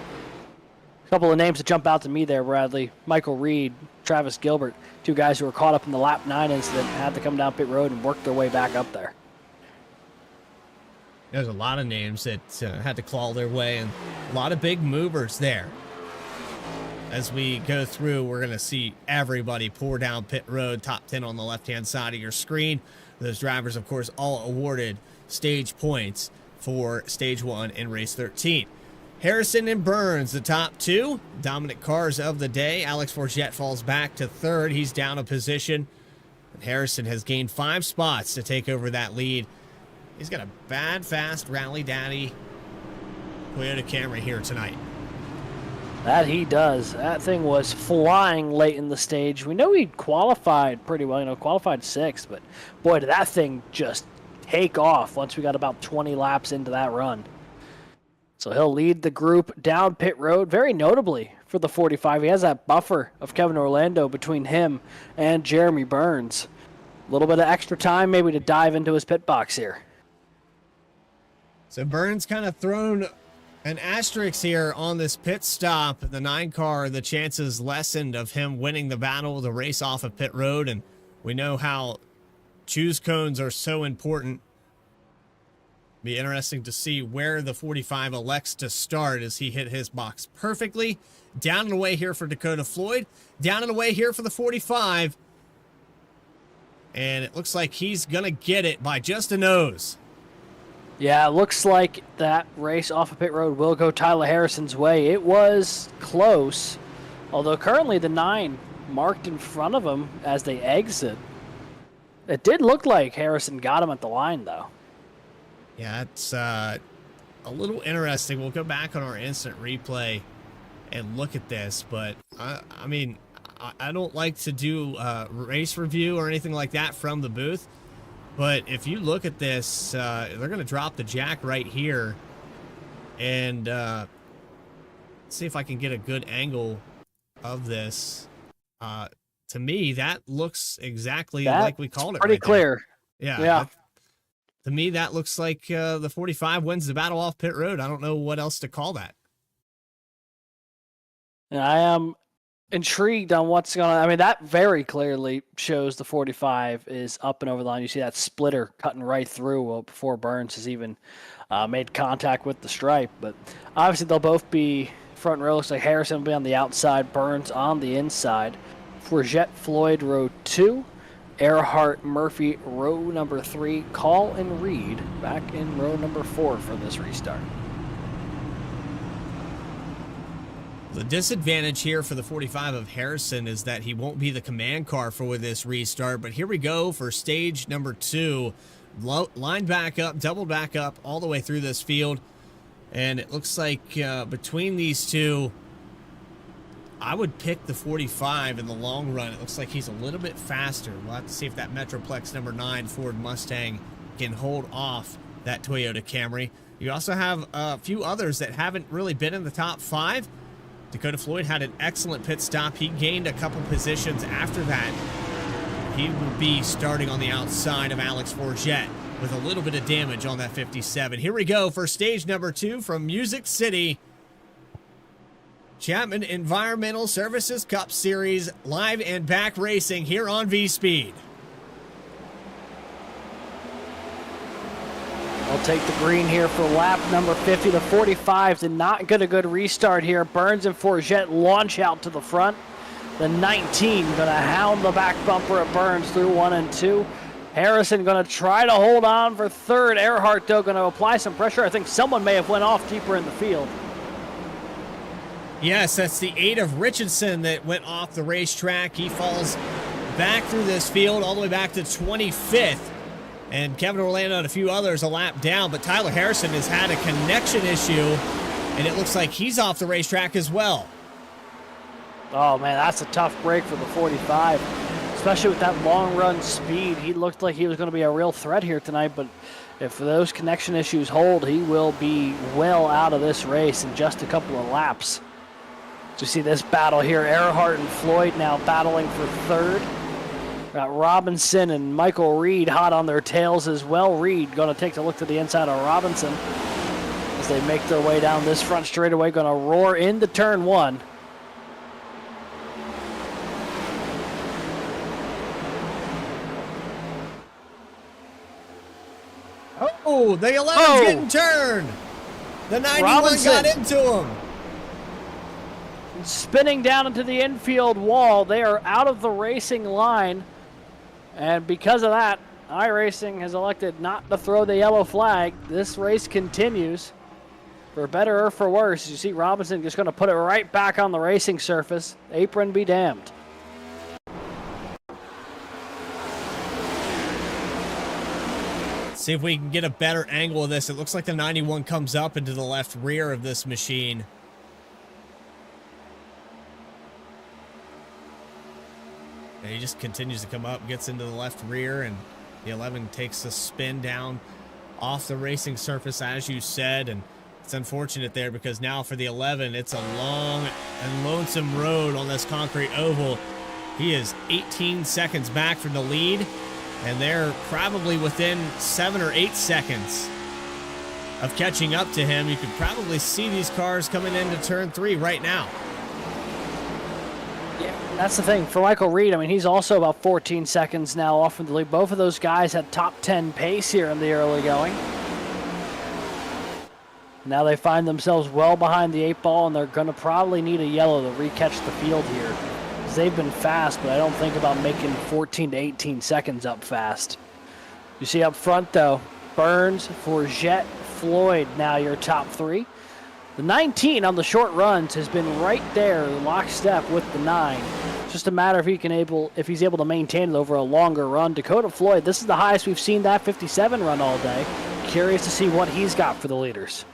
A couple of names that jump out to me there, Bradley. Michael Reed, Travis Gilbert, 2 guys who were caught up in the lap 9 incident, had to come down pit road and work their way back up there. There's a lot of names that had to claw their way, and a lot of big movers there. As we go through, we're going to see everybody pour down pit road, top 10 on the left-hand side of your screen. Those drivers, of course, all awarded stage points for Stage 1 in Race 13. Harrison and Burns, the top two. Dominant cars of the day. Alex Forget falls back to third. He's down a position. And Harrison has gained 5 spots to take over that lead. He's got a bad, fast Rally Daddy Toyota Camry here tonight. That he does. That thing was flying late in the stage. We know he qualified pretty well, qualified 6th, but boy, did that thing just take off once we got about 20 laps into that run. So he'll lead the group down pit road, very notably for the 45. He has that buffer of Kevin Orlando between him and Jeremy Burns. A little bit of extra time maybe to dive into his pit box here. So Burns kind of thrown an asterisk here on this pit stop. The 9 car, the chances lessened of him winning the battle, the race off of pit road. And we know how choose cones are so important. Be interesting to see where the 45 elects to start as he hit his box perfectly. Down and away here for Dakota Floyd. Down and away here for the 45. And it looks like he's going to get it by just a nose. Yeah, it looks like that race off of pit road will go Tyler Harrison's way. It was close, although currently the 9 marked in front of him as they exit. It did look like Harrison got him at the line, though. Yeah, it's a little interesting. We'll go back on our instant replay and look at this, but I mean, I don't like to do race review or anything like that from the booth, but if you look at this, they're going to drop the jack right here, and see if I can get a good angle of this. To me, that looks exactly like we called it. Pretty right clear. There. Yeah. To me, that looks like the 45 wins the battle off pit road. I don't know what else to call that. And I am intrigued on what's going on. I mean, that very clearly shows the 45 is up and over the line. You see that splitter cutting right through before Burns has even made contact with the stripe. But obviously, they'll both be front row. Looks like Harrison will be on the outside, Burns on the inside. Forget Floyd, row 2. Erhardt, Murphy, row number 3. Call and Reed back in row number 4 for this restart. The disadvantage here for the 45 of Harrison is that he won't be the command car for this restart. But here we go for stage number 2. Line back up, double back up all the way through this field. And it looks like between these two, I would pick the 45 in the long run. It looks like he's a little bit faster. We'll have to see if that Metroplex number 9 Ford Mustang can hold off that Toyota Camry. You also have a few others that haven't really been in the top 5. Dakota Floyd had an excellent pit stop. He gained a couple positions after that. He will be starting on the outside of Alex Forget with a little bit of damage on that 57. Here we go for stage number 2 from Music City. Chapman Environmental Services Cup Series live and back racing here on V-Speed. I'll take the green here for lap number 50. The 45 did not get a good restart here. Burns and Forget launch out to the front. The 19 going to hound the back bumper at Burns through 1 and 2. Harrison going to try to hold on for third. Erhardt, though, going to apply some pressure. I think someone may have went off deeper in the field. Yes, that's the 8 of Richardson that went off the racetrack. He falls back through this field all the way back to 25th. And Kevin Orlando and a few others a lap down, but Tyler Harrison has had a connection issue, and it looks like he's off the racetrack as well. Oh, man, that's a tough break for the 45, especially with that long run speed. He looked like he was going to be a real threat here tonight, but if those connection issues hold, he will be well out of this race in just a couple of laps. So you see this battle here, Erhardt and Floyd now battling for third. Got Robinson and Michael Reed hot on their tails as well. Reed going to take a look to the inside of Robinson as they make their way down this front straightaway. Going to roar into turn 1. Oh, the 11's Oh. getting turned. The 91 Robinson. got into him. Spinning down into the infield wall. They are out of the racing line. And because of that, iRacing has elected not to throw the yellow flag. This race continues. For better or for worse, you see Robinson just going to put it right back on the racing surface. Apron be damned. See if we can get a better angle of this. It looks like the 91 comes up into the left rear of this machine. And he just continues to come up, gets into the left rear, and the 11 takes a spin down off the racing surface, as you said. And it's unfortunate there because now for the 11, it's a long and lonesome road on this concrete oval. He is 18 seconds back from the lead, and they're probably within 7 or 8 seconds of catching up to him. You could probably see these cars coming into turn 3 right now. Yeah, that's the thing. For Michael Reed, I mean, he's also about 14 seconds now off of the lead. Both of those guys had top 10 pace here in the early going. Now they find themselves well behind the 8 ball, and they're going to probably need a yellow to recatch the field here. They've been fast, but I don't think about making 14 to 18 seconds up fast. You see up front, though, Burns, Forget, Floyd, now your top 3. The 19 on the short runs has been right there, lockstep with the 9. It's just a matter if he's able to maintain it over a longer run. Dakota Floyd, this is the highest we've seen that 57 run all day. Curious to see what he's got for the leaders.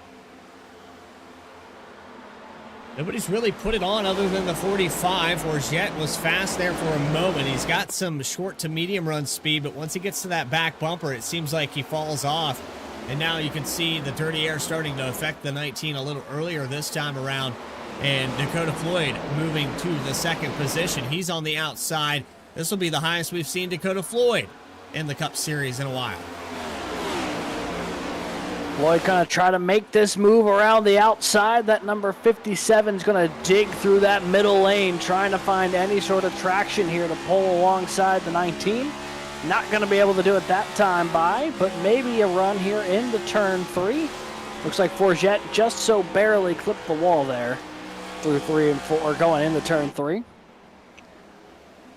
Nobody's really put it on other than the 45. Forget was fast there for a moment. He's got some short to medium run speed, but once he gets to that back bumper, it seems like he falls off. And now you can see the dirty air starting to affect the 19 a little earlier this time around. And Dakota Floyd moving to the second position. He's on the outside. This will be the highest we've seen Dakota Floyd in the Cup Series in a while. Floyd kind of try to make this move around the outside. That number 57 is going to dig through that middle lane, trying to find any sort of traction here to pull alongside the 19. Not going to be able to do it that time but maybe a run here into turn 3. Looks like Forget just so barely clipped the wall there through 3 and 4, going into turn 3.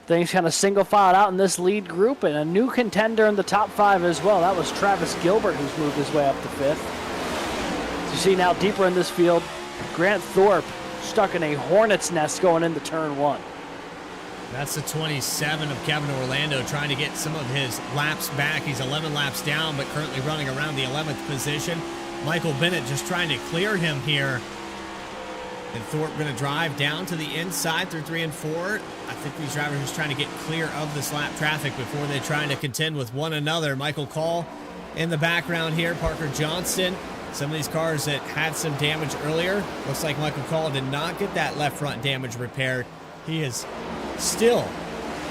Things kind of single filed out in this lead group, and a new contender in the top 5 as well. That was Travis Gilbert, who's moved his way up to 5th. So you see now deeper in this field, Grant Thorpe stuck in a hornet's nest going into turn 1. That's the 27 of Kevin Orlando trying to get some of his laps back. He's 11 laps down, but currently running around the 11th position. Michael Bennett just trying to clear him here. And Thorpe going to drive down to the inside through 3 and 4. I think these drivers are just trying to get clear of this lap traffic before they try to contend with one another. Michael Call in the background here, Parker Johnson. Some of these cars that had some damage earlier. Looks like Michael Call did not get that left front damage repaired. He is still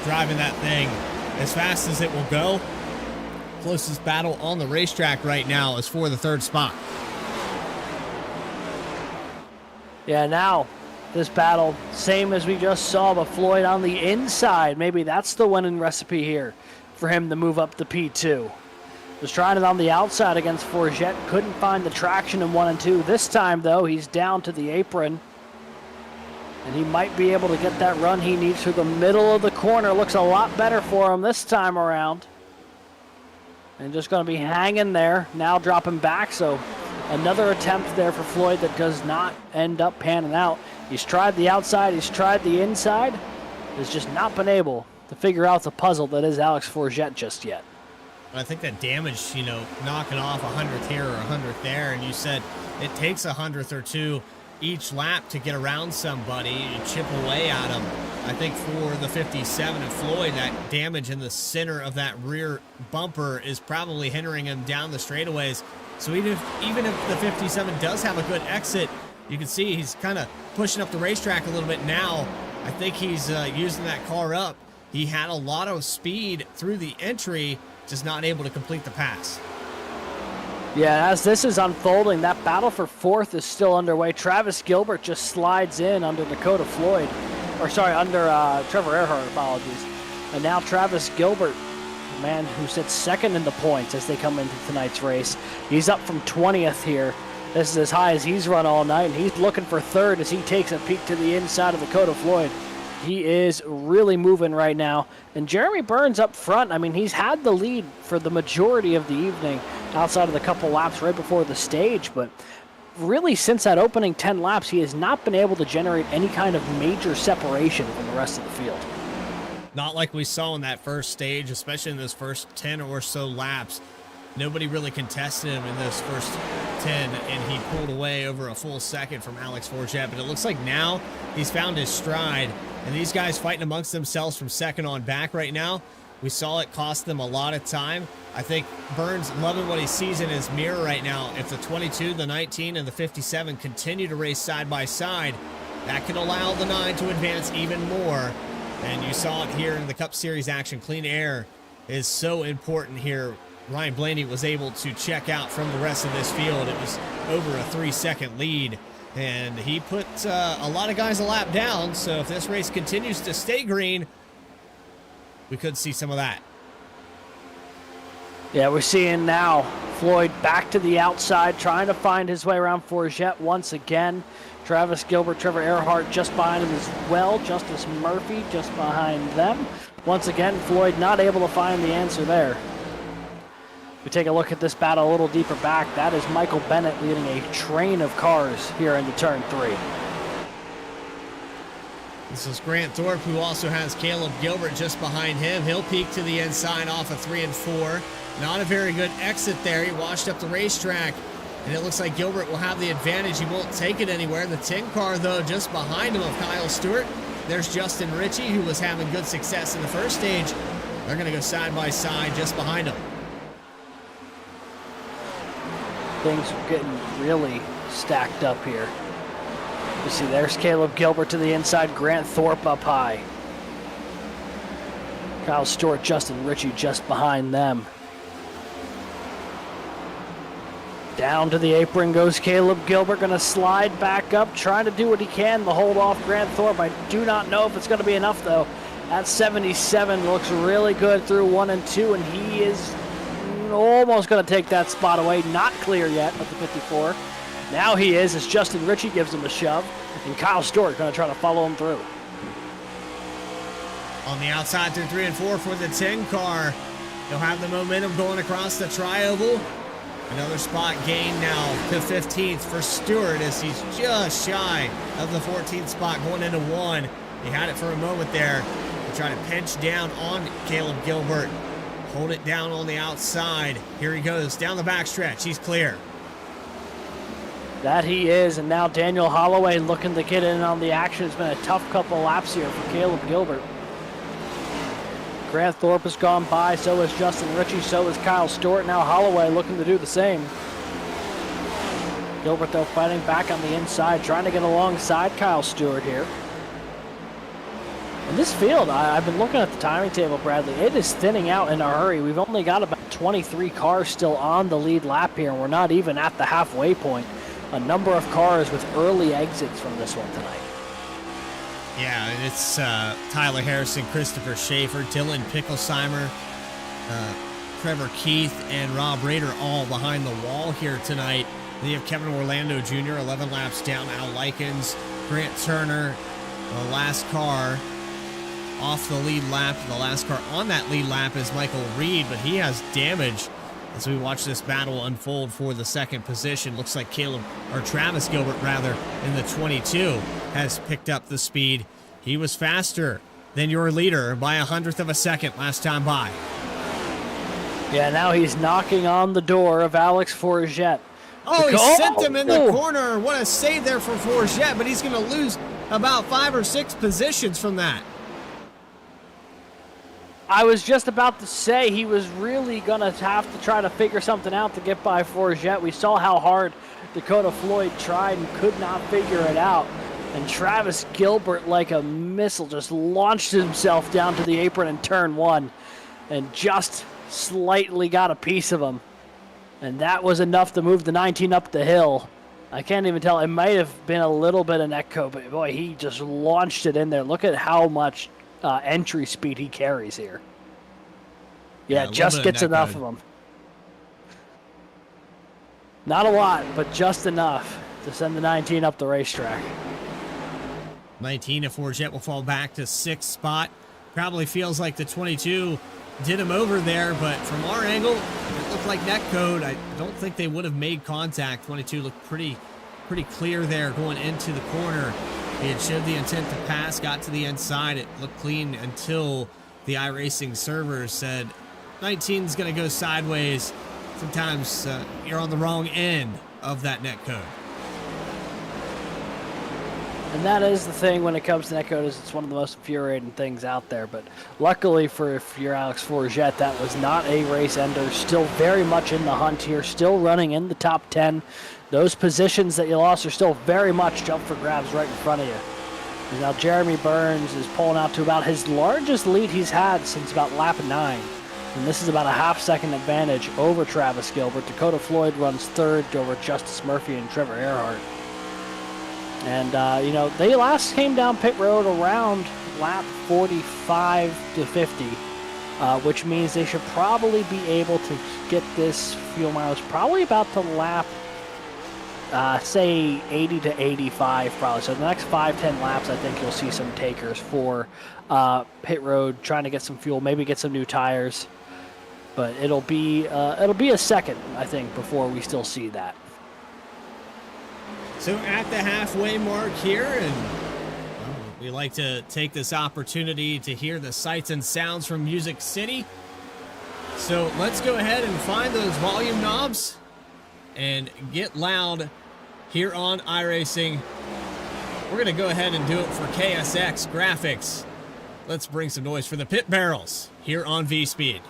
driving that thing as fast as it will go. Closest battle on the racetrack right now is for the 3rd spot. Yeah, now this battle, same as we just saw, but Floyd on the inside. Maybe that's the winning recipe here for him to move up to P2. Was trying it on the outside against Forget. Couldn't find the traction in 1 and 2. This time, though, he's down to the apron. And he might be able to get that run he needs through the middle of the corner. Looks a lot better for him this time around. And just going to be hanging there, now dropping back. So another attempt there for Floyd that does not end up panning out. He's tried the outside, he's tried the inside. Has just not been able to figure out the puzzle that is Alex Forget just yet. I think that damage, knocking off 100th here or 100th there, and you said it takes 100th or 2 each lap to get around somebody, you chip away at them. I think for the 57 of Floyd, that damage in the center of that rear bumper is probably hindering him down the straightaways. So even if the 57 does have a good exit, you can see he's kind of pushing up the racetrack a little bit now. I think he's using that car up. He had a lot of speed through the entry, just not able to complete the pass. Yeah, as this is unfolding, that battle for 4th is still underway. Travis Gilbert just slides in under Dakota Floyd. Under Trevor Erhardt, apologies. And now Travis Gilbert man who sits second in the points as they come into tonight's race. He's up from 20th here. This is as high as he's run all night, and he's looking for third as he takes a peek to the inside of Dakota Floyd. He is really moving right now. And Jeremy Burns up front, I mean, he's had the lead for the majority of the evening outside of the couple laps right before the stage, but really since that opening 10 laps, he has not been able to generate any kind of major separation from the rest of the field. Not like we saw in that first stage, especially in those first 10 or so laps. Nobody really contested him in those first 10, and he pulled away over a full second from Alex Forget. But it looks like now he's found his stride, and these guys fighting amongst themselves from second on back right now. We saw it cost them a lot of time. I think Burns loving what he sees in his mirror right now. If the 22, the 19, and the 57 continue to race side by side, that could allow the 9 to advance even more. And you saw it here in the Cup Series action. Clean air is so important here. Ryan Blaney was able to check out from the rest of this field. It was over a 3-second lead, and he put a lot of guys a lap down. So if this race continues to stay green, we could see some of that. Yeah, we're seeing now Floyd back to the outside, trying to find his way around Forget once again. Travis Gilbert, Trevor Erhardt just behind him as well. Justice Murphy just behind them. Once again, Floyd not able to find the answer there. We take a look at this battle a little deeper back. That is Michael Bennett leading a train of cars here into turn 3. This is Grant Thorpe, who also has Caleb Gilbert just behind him. He'll peek to the inside off of 3 and 4. Not a very good exit there. He washed up the racetrack, and it looks like Gilbert will have the advantage. He won't take it anywhere. The 10 car, though, just behind him of Kyle Stewart. There's Justin Ritchie, who was having good success in the first stage. They're going to go side by side just behind him. Things are getting really stacked up here. You see, there's Caleb Gilbert to the inside, Grant Thorpe up high. Kyle Stewart, Justin Ritchie just behind them. Down to the apron goes Caleb Gilbert, going to slide back up, trying to do what he can to hold off Grant Thorpe. I do not know if it's going to be enough, though. That 77 looks really good through 1 and 2, and he is almost going to take that spot away. Not clear yet at the 54. Now he is, as Justin Ritchie gives him a shove, and Kyle Stewart going to try to follow him through. On the outside through 3 and 4 for the 10 car. He'll have the momentum going across the tri-oval. Another spot gain now to 15th for Stewart as he's just shy of the 14th spot going into 1. He had it for a moment there to try to pinch down on Caleb Gilbert. Hold it down on the outside. Here he goes down the backstretch. He's clear. That he is, and now Daniel Holloway looking to get in on the action. It's been a tough couple laps here for Caleb Gilbert. Grant Thorpe has gone by, so has Justin Ritchie, so is Kyle Stewart. Now Holloway looking to do the same. Gilbert, though, fighting back on the inside, trying to get alongside Kyle Stewart here. In this field, I've been looking at the timing table, Bradley. It is thinning out in a hurry. We've only got about 23 cars still on the lead lap here, and we're not even at the halfway point. A number of cars with early exits from this one tonight. Yeah, and it's Tyler Harrison, Christopher Schaefer, Dylan Picklesheimer, Trevor Keith, and Rob Rader all behind the wall here tonight. Then you have Kevin Orlando Jr., 11 laps down. Al Likens, Grant Turner, the last car off the lead lap. The last car on that lead lap is Michael Reed, but he has damage as we watch this battle unfold for the second position. Looks like Travis Gilbert rather, in the 22 has picked up the speed. He was faster than your leader by 100th of a second last time by. Yeah, now he's knocking on the door of Alex Forget. Oh, he sent him in the corner. What a save there for Forget, but he's going to lose about 5 or 6 positions from that. I was just about to say he was really going to have to try to figure something out to get by Forget. We saw how hard Dakota Floyd tried and could not figure it out. And Travis Gilbert, like a missile, just launched himself down to the apron in turn 1 and just slightly got a piece of him. And that was enough to move the 19 up the hill. I can't even tell. It might have been a little bit of netco, but boy, he just launched it in there. Look at how much entry speed he carries here. Yeah, a little just bit gets net enough code. of them. Not a lot, but just enough to send the 19 up the racetrack. 19 if Forget will fall back to 6th spot. Probably feels like the 22 did him over there, but from our angle, it looked like net code. I don't think they would have made contact. 22 looked pretty clear there going into the corner. He had showed the intent to pass, got to the inside. It looked clean until the iRacing servers said 19's going to go sideways. Sometimes you're on the wrong end of that net code. And that is the thing when it comes to netcode, is it's one of the most infuriating things out there. But luckily for your Alex Forget, that was not a race ender. Still very much in the hunt here, still running in the top 10. Those positions that you lost are still very much jump for grabs right in front of you. And now Jeremy Burns is pulling out to about his largest lead he's had since about lap 9. And this is about a half-second advantage over Travis Gilbert. Dakota Floyd runs third over Justice Murphy and Trevor Erhardt. And, they last came down pit road around lap 45 to 50, which means they should probably be able to get this fuel mileage probably about to lap, say, 80 to 85 probably. So the next 5-10 laps, I think you'll see some takers for pit road, trying to get some fuel, maybe get some new tires. But it'll be a second, I think, before we still see that. So at the halfway mark here, and we like to take this opportunity to hear the sights and sounds from Music City. So let's go ahead and find those volume knobs and get loud here on iRacing. We're going to go ahead and do it for KSX Graphics. Let's bring some noise for the pit barrels here on V-Speed.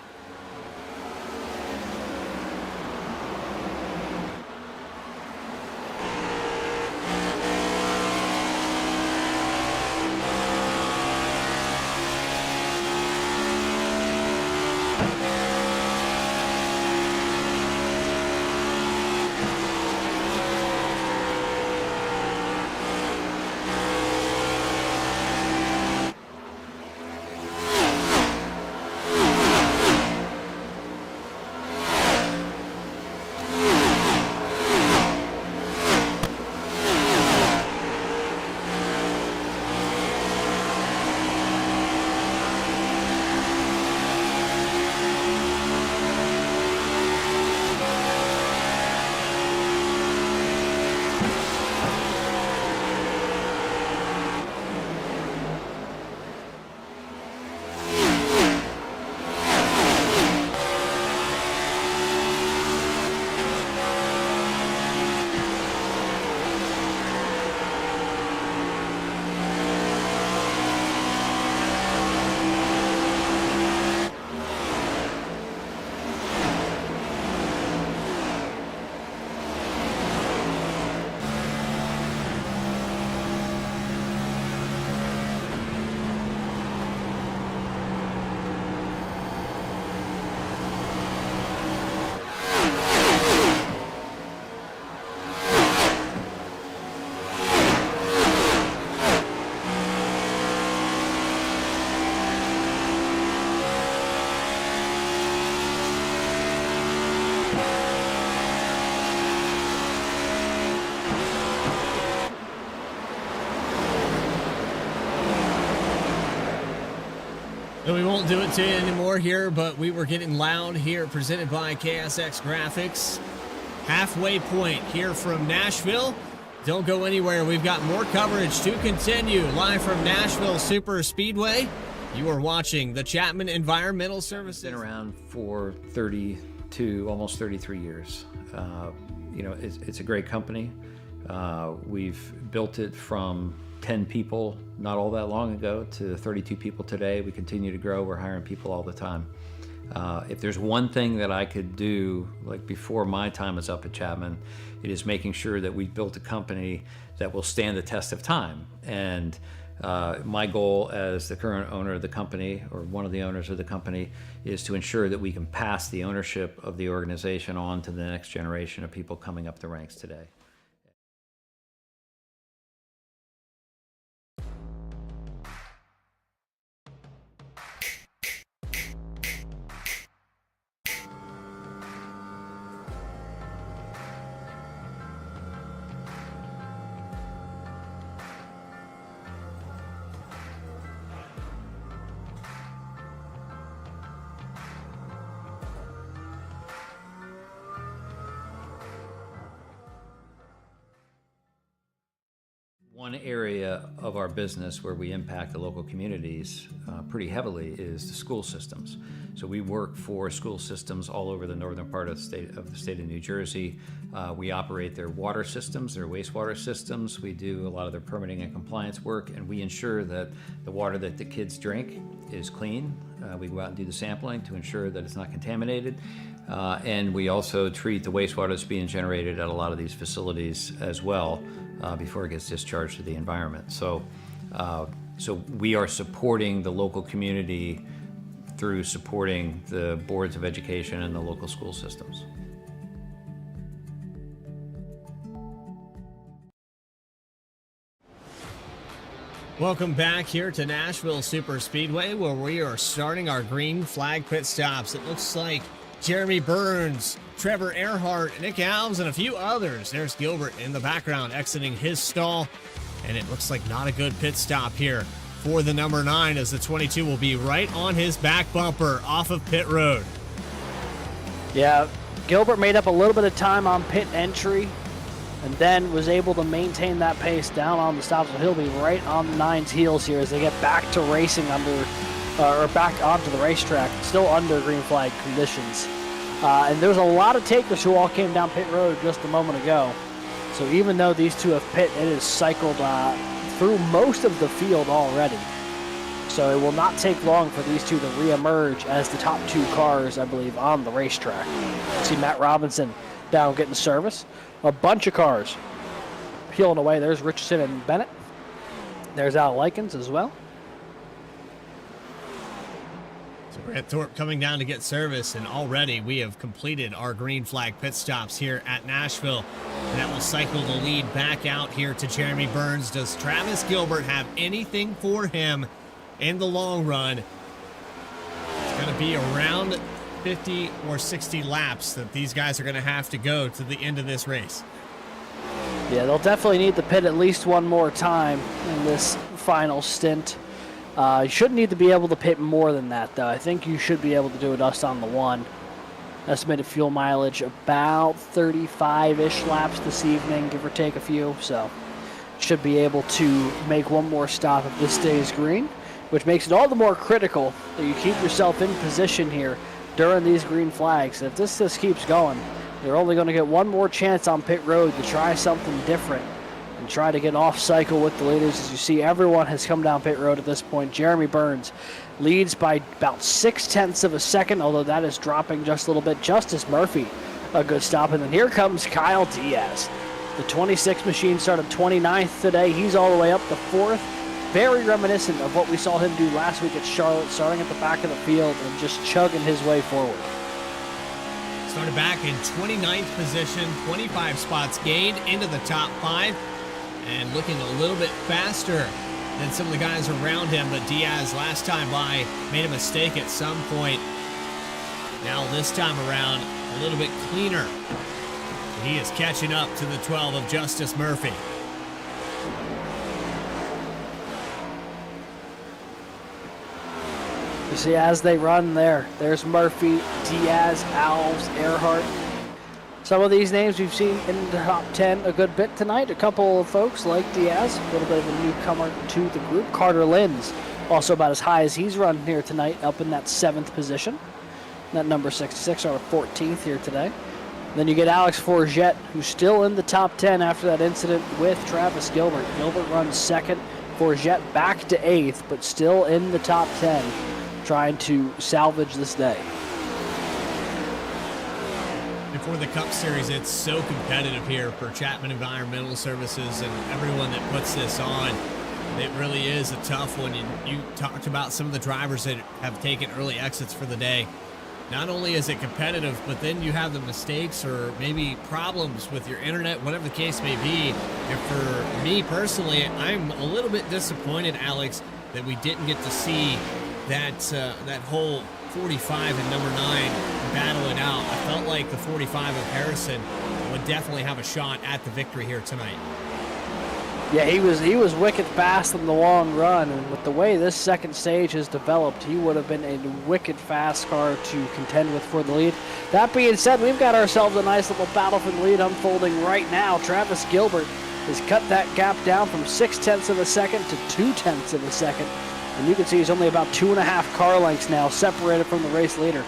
And we won't do it to you anymore here, but we were getting loud here, presented by KSX Graphics. Halfway point here from Nashville. Don't go anywhere. We've got more coverage to continue live from Nashville Super Speedway. You are watching the Chapman Environmental Services. Been around for 32, almost 33 years. It's a great company. We've built it from 10 people not all that long ago to 32 people today. We continue to grow. We're hiring people all the time. If there's one thing that I could do, like before my time is up at Chapman, it is making sure that we've built a company that will stand the test of time. And my goal as the current owner of the company, or one of the owners of the company, is to ensure that we can pass the ownership of the organization on to the next generation of people coming up the ranks today. One area of our business where we impact the local communities pretty heavily is the school systems. So we work for school systems all over the northern part of the state of New Jersey. We operate their water systems, their wastewater systems. We do a lot of their permitting and compliance work, and we ensure that the water that the kids drink is clean. We go out and do the sampling to ensure that it's not contaminated. And we also treat the wastewater that's being generated at a lot of these facilities as well before it gets discharged to the environment. So we are supporting the local community through supporting the boards of education and the local school systems. Welcome back here to Nashville Super Speedway, where we are starting our green flag pit stops. It looks like Jeremy Burns, Trevor Erhardt, Nick Alves, and a few others. There's Gilbert in the background exiting his stall, and it looks like not a good pit stop here for the number 9, as the 22 will be right on his back bumper off of pit road. Yeah, Gilbert made up a little bit of time on pit entry and then was able to maintain that pace down on the stop, so he'll be right on the 9's heels here as they get back to racing or back onto the racetrack, still under green flag conditions. And there's a lot of takers who all came down pit road just a moment ago. So even though these two have pit, it is cycled through most of the field already. So it will not take long for these two to reemerge as the top 2 cars, I believe, on the racetrack. See Matt Robinson down getting service. A bunch of cars peeling away. There's Richardson and Bennett. There's Al Likens as well. So Brett Thorpe coming down to get service, and already we have completed our green flag pit stops here at Nashville. And that will cycle the lead back out here to Jeremy Burns. Does Travis Gilbert have anything for him in the long run? It's going to be around 50 or 60 laps that these guys are going to have to go to the end of this race. Yeah, they'll definitely need to pit at least one more time in this final stint. You shouldn't need to be able to pit more than that, though. I think you should be able to do it just on the 1. Estimated fuel mileage about 35-ish laps this evening, give or take a few. So should be able to make one more stop if this stays green, which makes it all the more critical that you keep yourself in position here during these green flags. If this just keeps going, you're only going to get one more chance on pit road to try something different and try to get off cycle with the leaders. As you see, everyone has come down pit road at this point. Jeremy Burns leads by about 0.6 of a second, although that is dropping just a little bit. Justice Murphy, a good stop. And then here comes Kyle Diaz. The 26 machine started 29th today. He's all the way up to 4th. Very reminiscent of what we saw him do last week at Charlotte, starting at the back of the field and just chugging his way forward. Started back in 29th position, 25 spots gained into the top 5, and looking a little bit faster than some of the guys around him. But Diaz last time by made a mistake at some point. Now this time around, a little bit cleaner. He is catching up to the 12 of Justice Murphy. You see, as they run there's Murphy, Diaz, Alves, Erhardt. Some of these names we've seen in the top 10 a good bit tonight. A couple of folks like Diaz, a little bit of a newcomer to the group. Carter Linz, also about as high as he's run here tonight, up in that 7th position. That number 66, or 14th here today. Then you get Alex Forget, who's still in the top 10 after that incident with Travis Gilbert. Gilbert runs 2nd, Forget back to 8th, but still in the top 10, trying to salvage this day. Before the Cup Series, it's so competitive here for Chapman Environmental Services and everyone that puts this on. It really is a tough one. You talked about some of the drivers that have taken early exits for the day. Not only is it competitive, but then you have the mistakes or maybe problems with your internet, whatever the case may be. And for me personally, I'm a little bit disappointed, Alex, that we didn't get to see that whole 45 and number 9 battle it out. I felt like the 45 of Harrison would definitely have a shot at the victory here tonight. Yeah, he was wicked fast in the long run, and with the way this second stage has developed, he would have been a wicked fast car to contend with for the lead. That being said, we've got ourselves a nice little battle for the lead unfolding right now. Travis Gilbert has cut that gap down from 0.6 of a second to 0.2 of a second. And you can see he's only about 2.5 car lengths now separated from the race leader.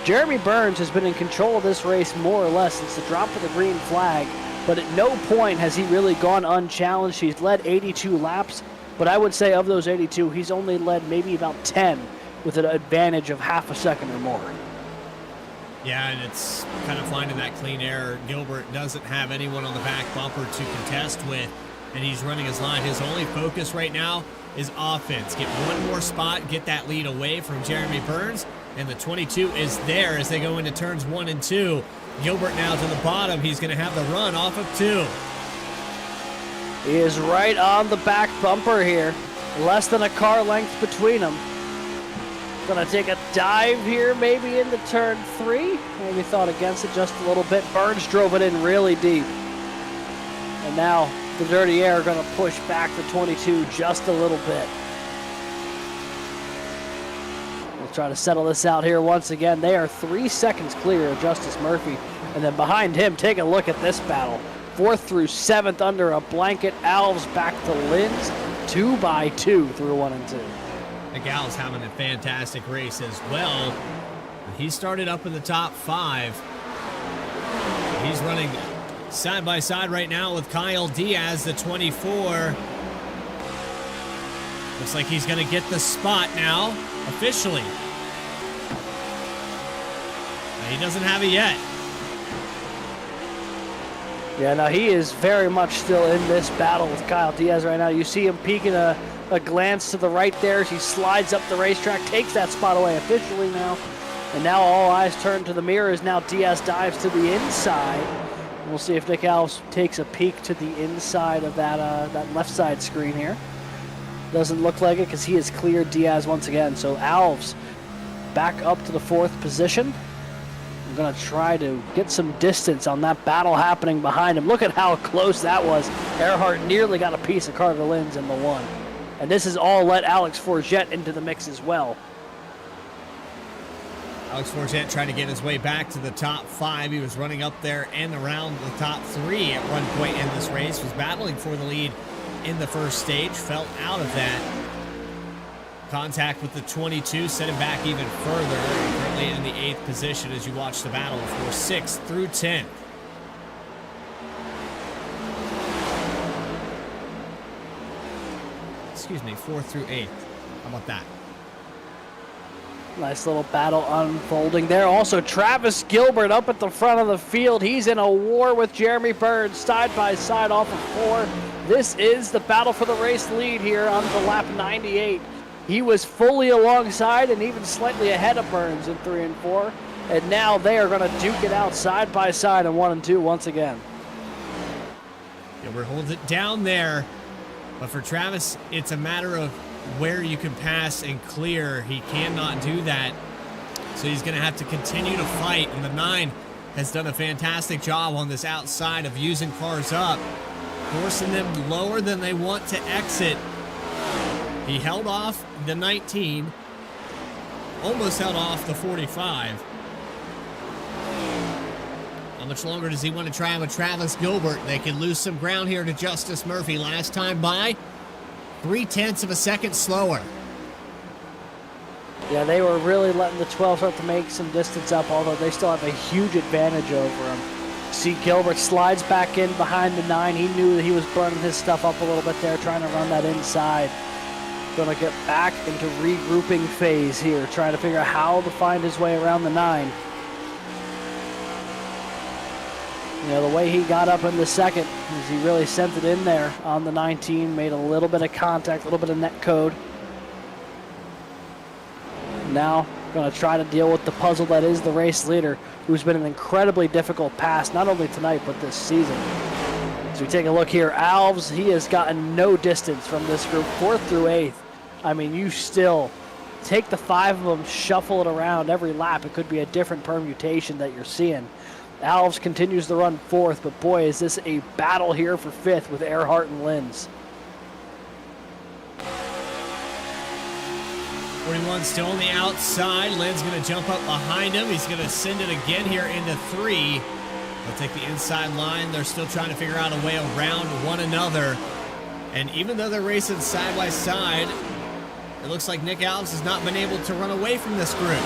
Jeremy Burns has been in control of this race more or less since the drop of the green flag, but at no point has he really gone unchallenged. He's led 82 laps, but I would say of those 82, he's only led maybe about 10 with an advantage of half a second or more. Yeah, and it's kind of finding that clean air. Gilbert doesn't have anyone on the back bumper to contest with, and he's running his line. His only focus right now is offense. Get one more spot, get that lead away from Jeremy Burns, and the 22 is there as they go into turns 1 and 2. Gilbert now to the bottom. He's going to have the run off of 2. He is right on the back bumper here. Less than a car length between them. Gonna take a dive here, maybe into turn 3. Maybe thought against it just a little bit. Burns drove it in really deep. And now the dirty air gonna push back the 22 just a little bit. We'll try to settle this out here once again. They are 3 seconds clear of Justice Murphy. And then behind him, take a look at this battle. 4th through 7th under a blanket. Alves back to Linz. 2 by 2 through 1 and 2. Gal's having a fantastic race as well. He started up in the top 5. He's running side by side right now with Kyle Diaz, the 24. Looks like he's going to get the spot now, officially. He doesn't have it yet. Yeah, now he is very much still in this battle with Kyle Diaz right now. You see him peeking a glance to the right there as he slides up the racetrack, takes that spot away officially now. And now all eyes turn to the mirrors. Now Diaz dives to the inside. And we'll see if Nick Alves takes a peek to the inside of that left side screen here. Doesn't look like it because he has cleared Diaz once again. So Alves back up to the 4th position. I'm going to try to get some distance on that battle happening behind him. Look at how close that was. Erhardt nearly got a piece of Carter Linz in the 1. And this has all let Alex Forget into the mix as well. Alex Forget trying to get his way back to the top 5. He was running up there and around the top 3 at one point in this race. Was battling for the lead in the first stage. Fell out of that. Contact with the 22 set him back even further. Currently in the 8th position as you watch the battle for 6th through 10th. Excuse me, 4th through 8th. How about that? Nice little battle unfolding there. Also, Travis Gilbert up at the front of the field. He's in a war with Jeremy Burns, side by side off of 4. This is the battle for the race lead here on the lap 98. He was fully alongside and even slightly ahead of Burns in 3 and 4. And now they are going to duke it out side by side in 1 and 2 once again. Gilbert holds it down there. But for Travis, it's a matter of where you can pass and clear. He cannot do that. So he's going to have to continue to fight. And the 9 has done a fantastic job on this outside of using cars up, forcing them lower than they want to exit. He held off the 19, almost held off the 45. How much longer does he want to try with Travis Gilbert? They can lose some ground here to Justice Murphy. Last time by, 0.3 of a second slower. Yeah, they were really letting the 12 start to make some distance up, although they still have a huge advantage over him. See Gilbert slides back in behind the 9. He knew that he was burning his stuff up a little bit there, trying to run that inside. Going to get back into regrouping phase here, trying to figure out how to find his way around the 9. You know, the way he got up in the second is he really sent it in there on the 19, made a little bit of contact, a little bit of net code. Now, going to try to deal with the puzzle that is the race leader, who's been an incredibly difficult pass, not only tonight, but this season. As we take a look here, Alves, he has gotten no distance from this group, 4th through 8th. I mean, you still take the 5 of them, shuffle it around every lap. It could be a different permutation that you're seeing. Alves continues to run 4th, but boy, is this a battle here for 5th with Erhardt and Linz. 41 still on the outside. Lynn's going to jump up behind him. He's going to send it again here into 3. They'll take the inside line. They're still trying to figure out a way around one another. And even though they're racing side by side, it looks like Nick Alves has not been able to run away from this group.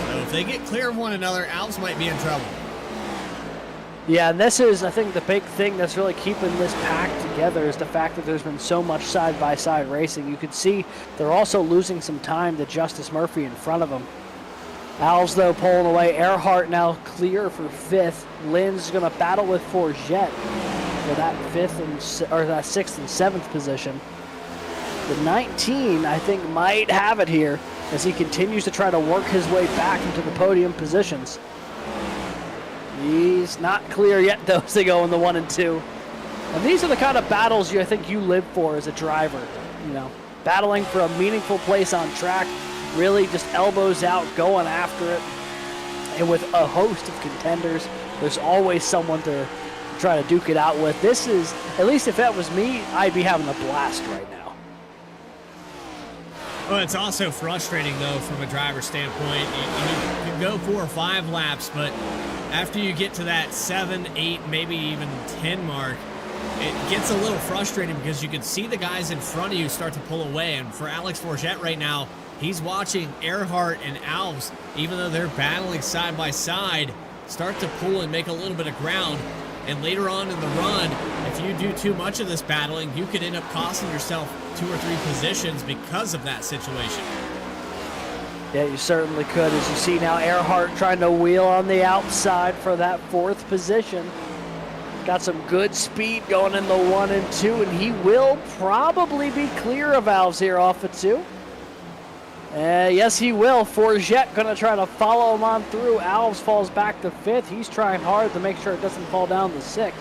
So if they get clear of one another, Alves might be in trouble. Yeah, and this is, I think, the big thing that's really keeping this pack together is the fact that there's been so much side-by-side racing. You can see they're also losing some time to Justice Murphy in front of them. Alves, though, pulling away. Erhardt now clear for 5th. Lynn's going to battle with Forget for that 6th and 7th position. The 19, I think, might have it here as he continues to try to work his way back into the podium positions. He's not clear yet, though, as they go in the 1 and 2. And these are the kind of battles I think you live for as a driver. You know, battling for a meaningful place on track, really just elbows out, going after it. And with a host of contenders, there's always someone to try to duke it out with. This is, at least if that was me, I'd be having a blast right now. Well, it's also frustrating, though, from a driver's standpoint. You can go 4 or 5 laps, but after you get to that 7, 8, maybe even 10 mark, it gets a little frustrating because you can see the guys in front of you start to pull away. And for Alex Forget right now, he's watching Erhardt and Alves, even though they're battling side by side, start to pull and make a little bit of ground. And later on in the run, if you do too much of this battling, you could end up costing yourself 2 or 3 positions because of that situation. Yeah, you certainly could. As you see now, Erhardt trying to wheel on the outside for that 4th position. Got some good speed going in the 1 and 2, and he will probably be clear of Alves here off of 2. Yes, he will. Forget going to try to follow him on through. Alves falls back to 5th. He's trying hard to make sure it doesn't fall down to 6th.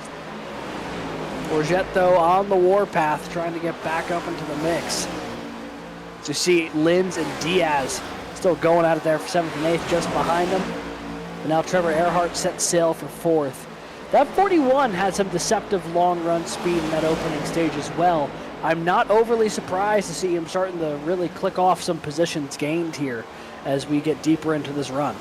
Forget, though, on the warpath, trying to get back up into the mix. So you see Linz and Diaz still going at it there for 7th and 8th, just behind them. And now Trevor Erhardt sets sail for 4th. That 41 had some deceptive long run speed in that opening stage as well. I'm not overly surprised to see him starting to really click off some positions gained here as we get deeper into this run.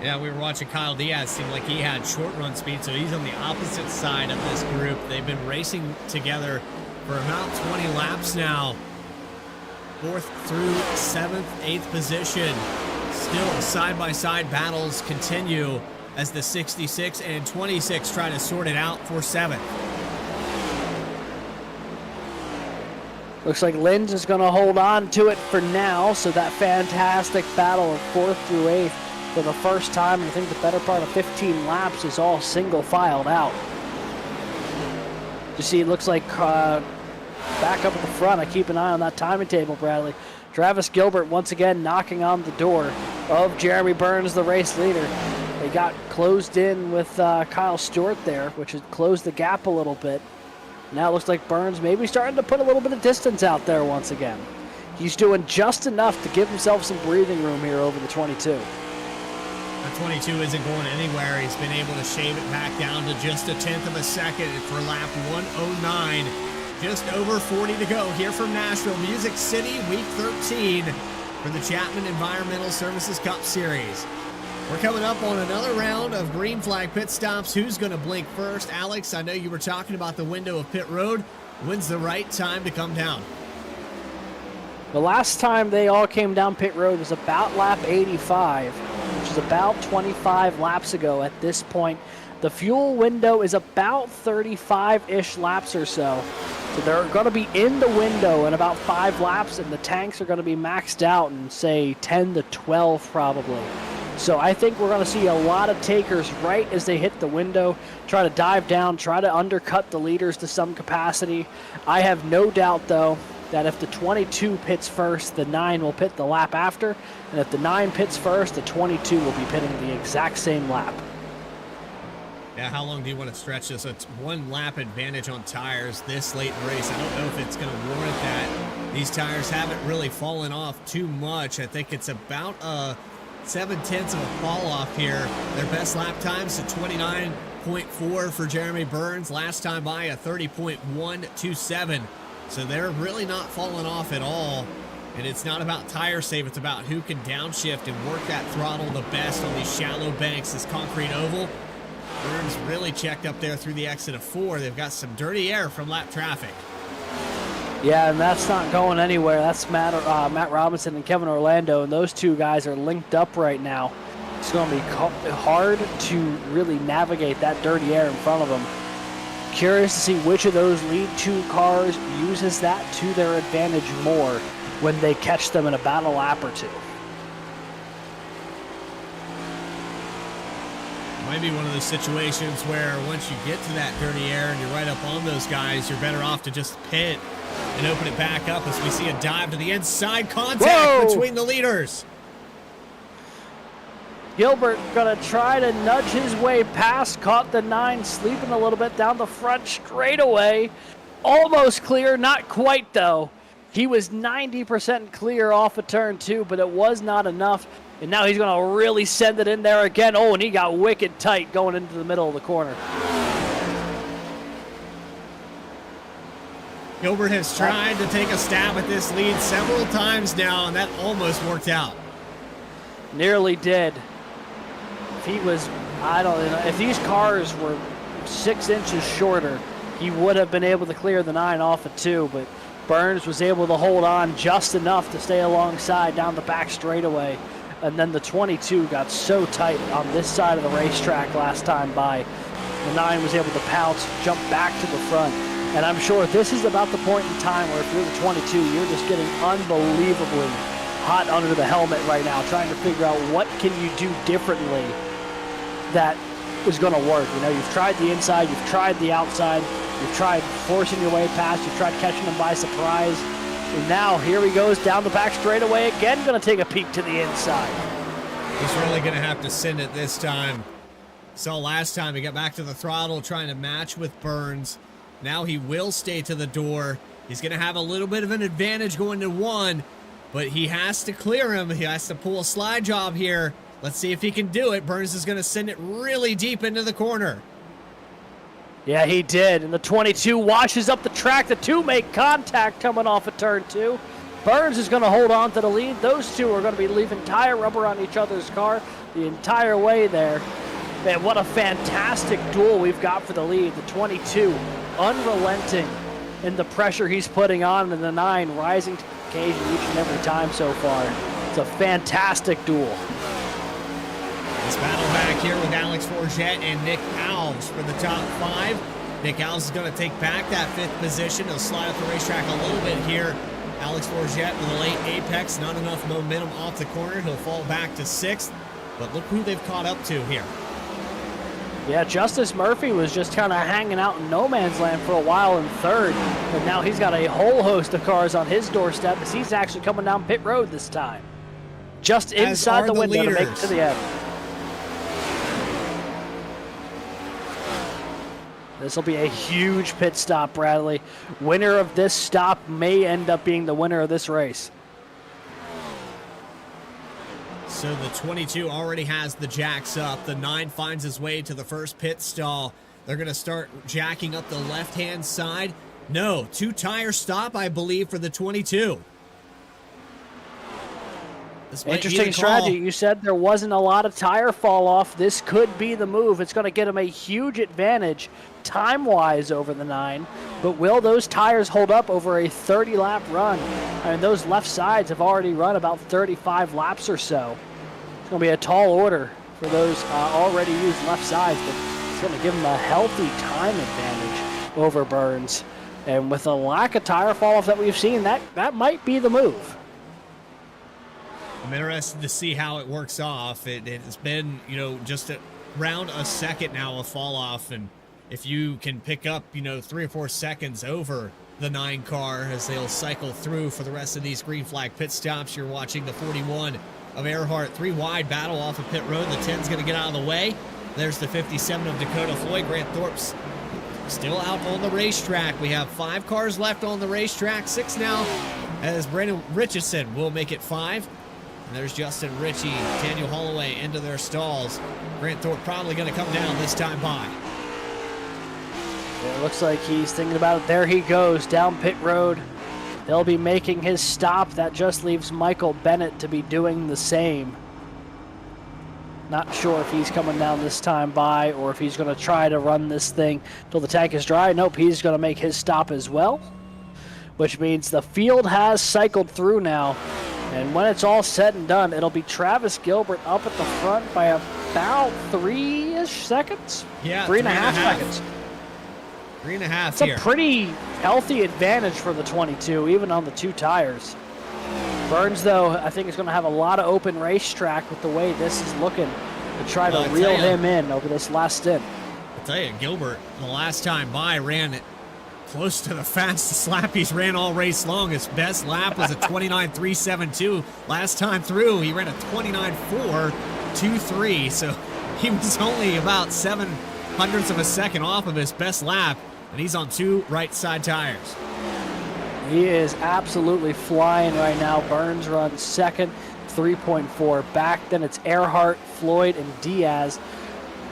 Yeah, we were watching Kyle Diaz. Seemed like he had short run speed, so he's on the opposite side of this group. They've been racing together for about 20 laps now. 4th through 7th, 8th position. Still side-by-side battles continue as the 66 and 26 try to sort it out for 7th. Looks like Linz is going to hold on to it for now, so that fantastic battle of 4th through 8th for the first time, I think the better part of 15 laps, is all single-filed out. You see, it looks like back up at the front, I keep an eye on that timing table, Bradley. Travis Gilbert once again knocking on the door of Jeremy Burns, the race leader. They got closed in with Kyle Stewart there, which has closed the gap a little bit. Now it looks like Burns maybe starting to put a little bit of distance out there once again. He's doing just enough to give himself some breathing room here over the 22. The 22 isn't going anywhere. He's been able to shave it back down to just 1/10 of a second for lap 109. Just over 40 to go here from Nashville, Music City, week 13 for the Chapman Environmental Services Cup Series. We're coming up on another round of green flag pit stops. Who's going to blink first? Alex, I know you were talking about the window of pit road. When's the right time to come down? The last time they all came down pit road was about lap 85, which is about 25 laps ago at this point. The fuel window is about 35-ish laps or so. So they're going to be in the window in about 5 laps, and the tanks are going to be maxed out in, say, 10 to 12 probably. So I think we're going to see a lot of takers right as they hit the window, try to dive down, try to undercut the leaders to some capacity. I have no doubt, though, that if the 22 pits first, the 9 will pit the lap after, and if the 9 pits first, the 22 will be pitting the exact same lap. Yeah, how long do you want to stretch this? It's 1 lap advantage on tires this late in the race. I don't know if it's going to warrant that. These tires haven't really fallen off too much. I think it's about a 7/10 of a fall off here. Their best lap times, a 29.4 for Jeremy Burns. Last time by a 30.127. So they're really not falling off at all. And it's not about tire save. It's about who can downshift and work that throttle the best on these shallow banks, this concrete oval. Burns really checked up there through the exit of 4. They've got some dirty air from lap traffic. Yeah, and that's not going anywhere. That's Matt Robinson and Kevin Orlando, and those two guys are linked up right now. It's going to be hard to really navigate that dirty air in front of them. Curious to see which of those lead 2 cars uses that to their advantage more when they catch them in about a lap or 2. Might be one of those situations where once you get to that dirty air and you're right up on those guys, you're better off to just pit and open it back up as we see a dive to the inside. Contact between the leaders. Gilbert gonna try to nudge his way past, caught the 9 sleeping a little bit down the front straightaway. Almost clear, not quite though. He was 90% clear off of turn 2, but it was not enough. And now he's gonna really send it in there again. Oh, and he got wicked tight going into the middle of the corner. Gilbert has tried to take a stab at this lead several times now, and that almost worked out. Nearly did. If he was, I don't know, if these cars were 6 inches shorter, he would have been able to clear the 9 off of 2, but Burns was able to hold on just enough to stay alongside down the back straightaway. And then the 22 got so tight on this side of the racetrack last time by. The 9 was able to pounce, jump back to the front. And I'm sure this is about the point in time where if you're the 22, you're just getting unbelievably hot under the helmet right now, trying to figure out what can you do differently that is going to work. You know, you've tried the inside, you've tried the outside, you've tried forcing your way past, you've tried catching them by surprise. And now here he goes down the back straightaway again, going to take a peek to the inside. He's really going to have to send it this time. So last time he got back to the throttle trying to match with Burns. Now he will stay to the door. He's going to have a little bit of an advantage going to 1, but he has to clear him. He has to pull a slide job here. Let's see if he can do it. Burns is going to send it really deep into the corner. Yeah, he did. And the 22 washes up the track. The 2 make contact coming off of turn 2. Burns is going to hold on to the lead. Those 2 are going to be leaving tire rubber on each other's car the entire way there. Man, what a fantastic duel we've got for the lead. The 22 unrelenting in the pressure he's putting on, and the 9 rising to the occasion each and every time so far. It's a fantastic duel. This battle back here with Alex Forget and Nick Alves for the top 5. Nick Alves is going to take back that 5th position. He'll slide up the racetrack a little bit here. Alex Forget with a late apex, not enough momentum off the corner. He'll fall back to 6th, but look who they've caught up to here. Yeah, Justice Murphy was just kind of hanging out in no man's land for a while in 3rd, but now he's got a whole host of cars on his doorstep as he's actually coming down pit road this time. Just inside the window to make it to the end. This will be a huge pit stop, Bradley. Winner of this stop may end up being the winner of this race. So the 22 already has the jacks up. The 9 finds his way to the first pit stall. They're going to start jacking up the left-hand side. No, 2-tire stop, I believe, for the 22. Interesting strategy. You said there wasn't a lot of tire fall off. This could be the move. It's going to get him a huge advantage time-wise over the 9. But will those tires hold up over a 30-lap run? I mean, those left sides have already run about 35 laps or so. It's going to be a tall order for those already used left sides, but it's going to give him a healthy time advantage over Burns. And with the lack of tire fall-off that we've seen, that might be the move. I'm interested to see how it works off. It's been, just around a second now of fall off, and if you can pick up, 3 or 4 seconds over the 9 car as they'll cycle through for the rest of these green flag pit stops, you're watching the 41 of Erhardt 3 wide battle off of pit road. The 10's going to get out of the way. There's the 57 of Dakota Floyd. Grant Thorpe's still out on the racetrack. We have 5 cars left on the racetrack, 6 now, as Brandon Richardson will make it 5. And there's Justin Ritchie, Daniel Holloway into their stalls. Grant Thorpe probably going to come down this time by. It looks like he's thinking about it. There he goes down pit road. They'll be making his stop. That just leaves Michael Bennett to be doing the same. Not sure if he's coming down this time by or if he's going to try to run this thing till the tank is dry. Nope, he's going to make his stop as well, which means the field has cycled through now. And when it's all said and done, it'll be Travis Gilbert up at the front by about 3-ish seconds? Yeah, 3.5 seconds. 3.5 It's here. a pretty healthy advantage for the 22, even on the 2 tires. Burns, though, I think is going to have a lot of open racetrack with the way this is looking to try to reel him in over this last stint. I'll tell you, Gilbert, the last time by, ran it close to the fastest lap he's ran all race long. His best lap was a 29.372. Last time through, he ran a 29.423, so he was only about 0.07 of a second off of his best lap, and he's on 2 right side tires. He is absolutely flying right now. Burns runs second, 3.4 back. Then it's Erhardt, Floyd, and Diaz.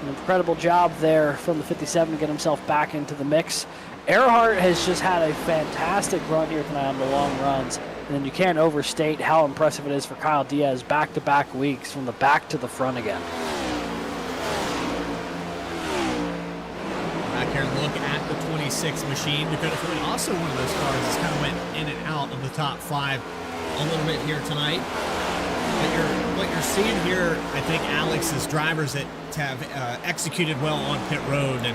An incredible job there from the 57 to get himself back into the mix. Erhardt has just had a fantastic run here tonight on the long runs. And then you can't overstate how impressive it is for Kyle Diaz back-to-back weeks from the back to the front again. Back here, look at the 26 machine. Dakota Floyd, also one of those cars that's kind of went in and out of the top 5 a little bit here tonight. But what you're seeing here, I think, Alex, is drivers that have executed well on pit road, and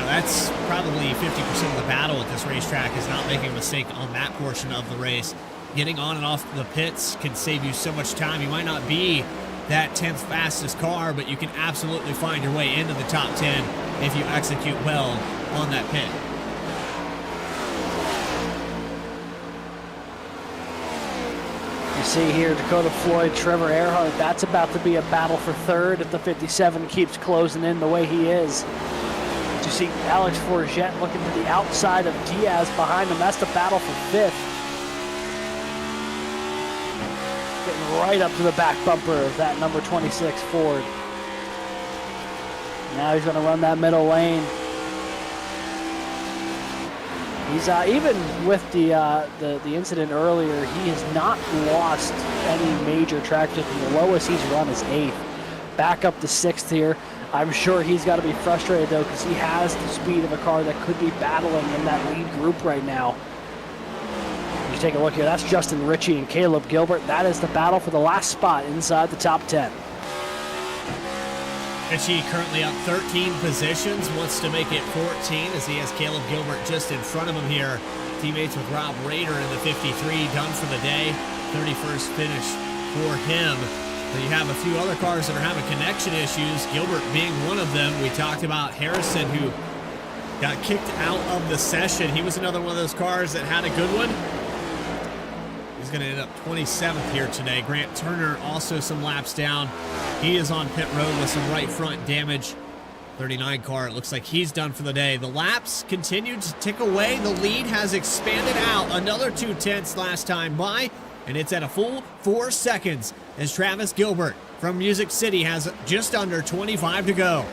that's probably 50% of the battle at this racetrack, is not making a mistake on that portion of the race. Getting on and off the pits can save you so much time. You might not be that 10th fastest car, but you can absolutely find your way into the top 10 if you execute well on that pit. You see here Dakota Floyd, Trevor Erhardt. That's about to be a battle for third if the 57 keeps closing in the way he is. You see Alex Forget looking to the outside of Diaz behind him. That's the battle for 5th. Getting right up to the back bumper of that number 26 Ford. Now he's going to run that middle lane. He's even with the incident earlier, he has not lost any major traction. The lowest he's run is 8th. Back up to 6th here. I'm sure he's got to be frustrated, though, because he has the speed of a car that could be battling in that lead group right now. You take a look here. That's Justin Ritchie and Caleb Gilbert. That is the battle for the last spot inside the top 10. Ritchie currently up 13 positions, wants to make it 14 as he has Caleb Gilbert just in front of him here. Teammates with Rob Rader in the 53, done for the day. 31st finish for him. So you have a few other cars that are having connection issues, Gilbert being one of them. We talked about Harrison, who got kicked out of the session. He was another one of those cars that had a good one. He's going to end up 27th here today. Grant Turner also some laps down. He is on pit road with some right front damage. 39 car, it looks like he's done for the day. The laps continue to tick away. The lead has expanded out. Another 2/10 last time by, and it's at a full 4 seconds as Travis Gilbert from Music City has just under 25 to go.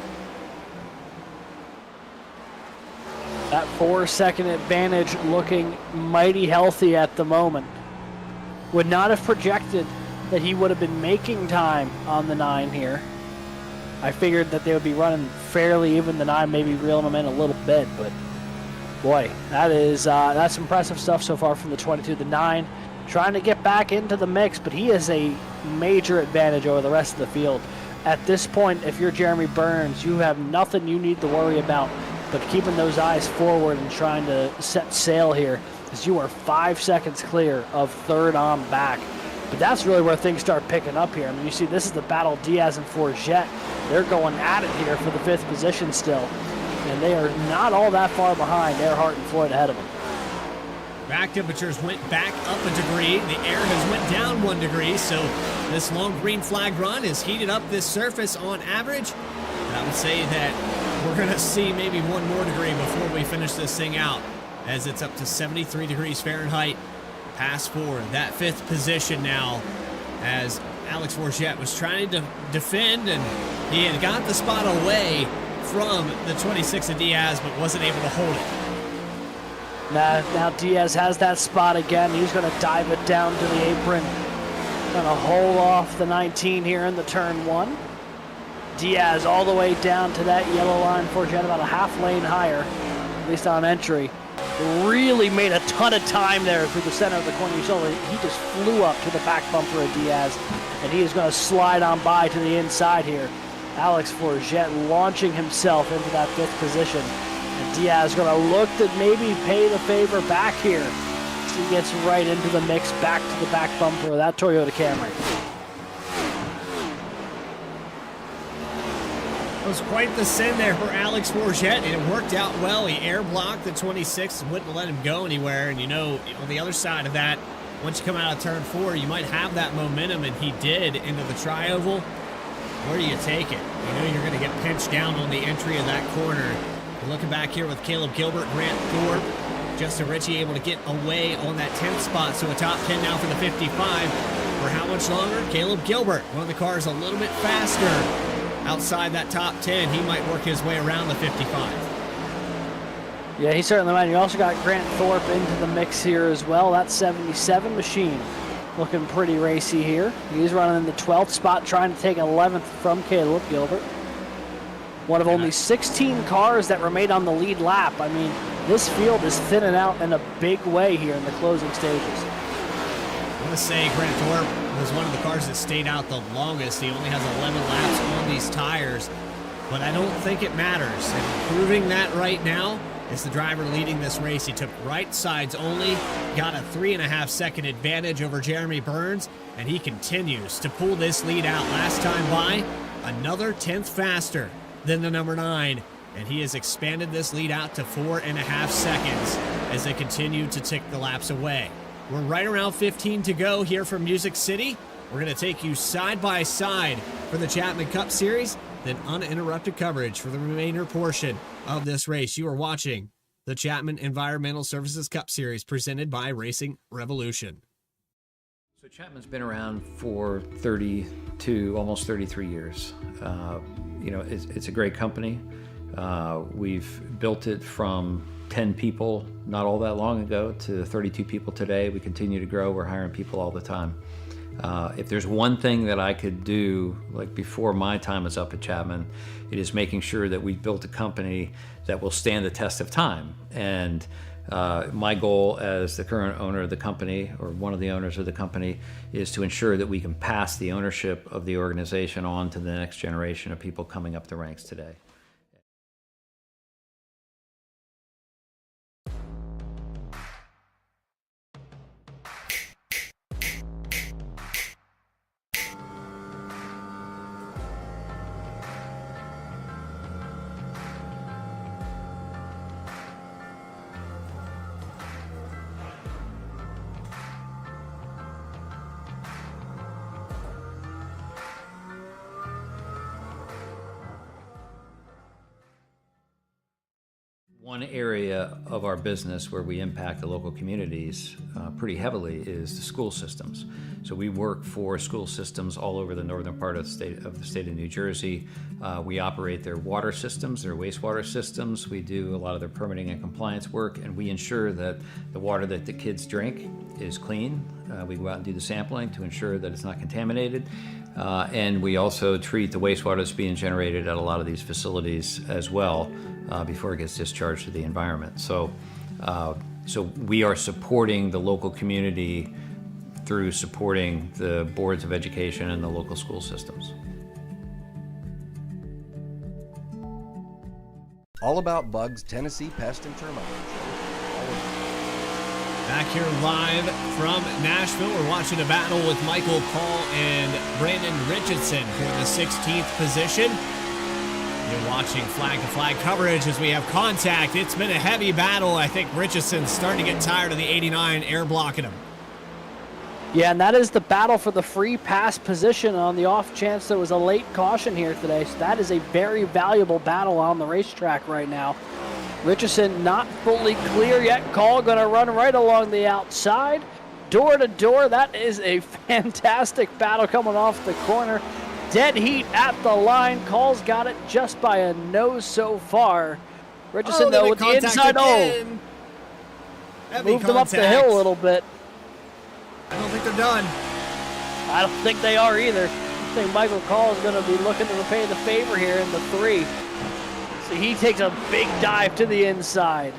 That 4-second advantage looking mighty healthy at the moment. Would not have projected that he would have been making time on the 9 here. I figured that they would be running fairly even. The 9 maybe reeling them in a little bit, but boy, that's impressive stuff so far from the 22. The 9 trying to get back into the mix, but he has a major advantage over the rest of the field. At this point, if you're Jeremy Burns, you have nothing you need to worry about but keeping those eyes forward and trying to set sail here, as you are 5 seconds clear of third on back. But that's really where things start picking up here. I mean, you see this is the battle Diaz and Forget. They're going at it here for the 5th position still. And they are not all that far behind Erhardt and Floyd ahead of them. Back temperatures went back up a degree. The air has went down 1 degree, so this long green flag run has heated up this surface on average. And I would say that we're going to see maybe 1 more degree before we finish this thing out, as it's up to 73 degrees Fahrenheit. Pass forward, that 5th position now, as Alex Forget was trying to defend, and he had got the spot away from the 26 of Diaz, but wasn't able to hold it. Now Diaz has that spot again. He's going to dive it down to the apron. Going to hold off the 19 here in the turn 1. Diaz all the way down to that yellow line for Jet, about a half lane higher, at least on entry. Really made a ton of time there through the center of the corner. You saw that he just flew up to the back bumper of Diaz, and he is going to slide on by to the inside here. Alex Forget launching himself into that 5th position. And Diaz going to look to maybe pay the favor back here. He gets right into the mix, back to the back bumper of that Toyota Camry. It was quite the send there for Alex Forget, and it worked out well. He air blocked the 26 and wouldn't let him go anywhere. And you know, on the other side of that, once you come out of turn 4, you might have that momentum, and he did into the tri-oval. Where do you take it? You know you're going to get pinched down on the entry of that corner. You're looking back here with Caleb Gilbert, Grant Thorpe, Justin Ritchie able to get away on that 10th spot, so a top 10 now for the 55. For how much longer? Caleb Gilbert, one of the cars a little bit faster. Outside that top 10, he might work his way around the 55. Yeah, he certainly might. You also got Grant Thorpe into the mix here as well. That 77 machine looking pretty racy here. He's running in the 12th spot, trying to take 11th from Caleb Gilbert. One of only 16 cars that remain on the lead lap. I mean, this field is thinning out in a big way here in the closing stages. I want to say Grant Thorpe was one of the cars that stayed out the longest. He only has 11 laps on these tires, but I don't think it matters. And proving that right now is the driver leading this race. He took right sides only, got a 3.5 second advantage over Jeremy Burns, and he continues to pull this lead out. Last time by, another 10th faster than the number 9, and he has expanded this lead out to 4.5 seconds as they continue to tick the laps away. We're right around 15 to go here from Music City. We're going to take you side by side for the Chapman Cup Series, then uninterrupted coverage for the remainder portion of this race. You are watching the Chapman Environmental Services Cup Series presented by Racing Revolution. So Chapman's been around for 32, almost 33 years. You know, it's a great company. We've built it from 10 people not all that long ago to 32 people today. We continue to grow. We're hiring people all the time. If there's one thing that I could do, like before my time is up at Chapman, it is making sure that we've built a company that will stand the test of time. And my goal as the current owner of the company, or one of the owners of the company, is to ensure that we can pass the ownership of the organization on to the next generation of people coming up the ranks today. One area of our business where we impact the local communities pretty heavily is the school systems. So we work for school systems all over the northern part of the state of New Jersey. We operate their water systems, their wastewater systems. We do a lot of their permitting and compliance work, and we ensure that the water that the kids drink is clean. We go out and do the sampling to ensure that it's not contaminated. And we also treat the wastewater that's being generated at a lot of these facilities as well before it gets discharged to the environment. So we are supporting the local community through supporting the boards of education and the local school systems. All About Bugs, Tennessee Pest and Termite. Back here live from Nashville, we're watching a battle with Michael Paul and Brandon Richardson for the 16th position. You're watching flag-to-flag coverage as we have contact. It's been a heavy battle. I think Richardson's starting to get tired of the 89 air blocking him. Yeah, and that is the battle for the free pass position on the off chance there was a late caution here today. So that is a very valuable battle on the racetrack right now. Richardson not fully clear yet. Call going to run right along the outside. Door to door, that is a fantastic battle coming off the corner. Dead heat at the line. Call's got it just by a nose so far. Richardson, though, with the inside moved him up the hill a little bit. I don't think they're done. I don't think they are either. I think Michael Call is going to be looking to repay the favor here in the 3. So he takes a big dive to the inside.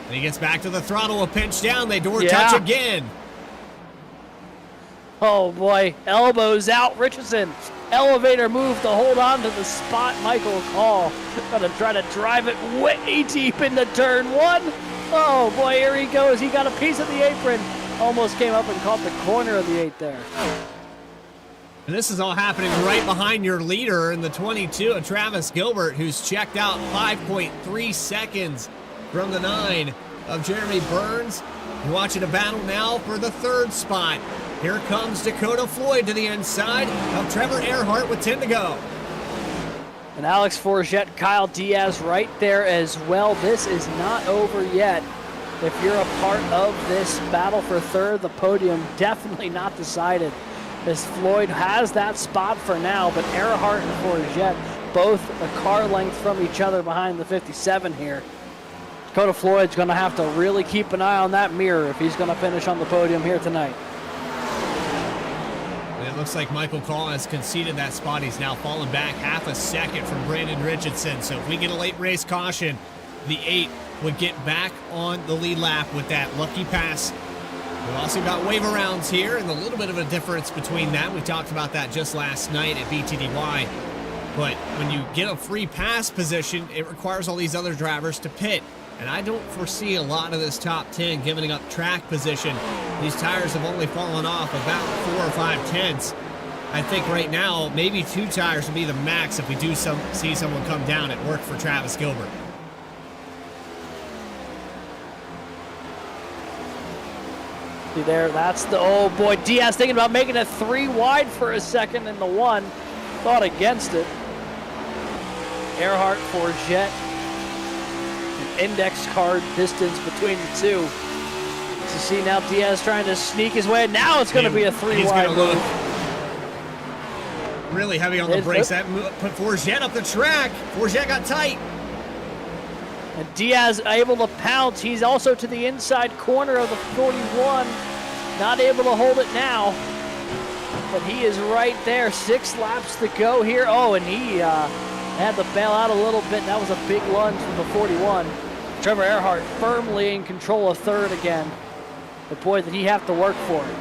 And he gets back to the throttle, a pinch down. They door touch again. Oh boy, elbows out. Richardson, elevator move to hold on to the spot. Michael Call gonna try to drive it way deep into turn 1. Oh boy, here he goes. He got a piece of the apron. Almost came up and caught the corner of the 8 there. And this is all happening right behind your leader in the 22 of Travis Gilbert, who's checked out 5.3 seconds from the 9 of Jeremy Burns. You're watching a battle now for the 3rd spot. Here comes Dakota Floyd to the inside of Trevor Erhardt with 10 to go. And Alex Forget, Kyle Diaz right there as well. This is not over yet. If you're a part of this battle for 3rd, the podium definitely not decided. As Floyd has that spot for now, but Erhardt and Forget both a car length from each other behind the 57 here. Dakota Floyd's going to have to really keep an eye on that mirror if he's going to finish on the podium here tonight. It looks like Michael Call has conceded that spot. He's now fallen back half a second from Brandon Richardson. So if we get a late race caution, the 8 would get back on the lead lap with that lucky pass. We've also got wave arounds here and a little bit of a difference between that. We talked about that just last night at BTDY. But when you get a free pass position, it requires all these other drivers to pit. And I don't foresee a lot of this top 10 giving up track position. These tires have only fallen off about 4 or 5 tenths. I think right now, maybe 2 tires would be the max if we do see someone come down at work for Travis Gilbert. See there, that's the, oh boy, Diaz thinking about making it 3 wide for a second in the 1. Thought against it. Erhardt, Forget. Index card distance between the 2. To see now Diaz trying to sneak his way. Now it's going to be a 3 wide move. Really heavy on the brakes. That put Forget up the track. Forget got tight. And Diaz able to pounce. He's also to the inside corner of the 41. Not able to hold it now. But he is right there. 6 laps to go here. Oh, and he had to bail out a little bit. That was a big lunge from the 41. Trevor Erhardt firmly in control of 3rd again. But boy, did he have to work for it.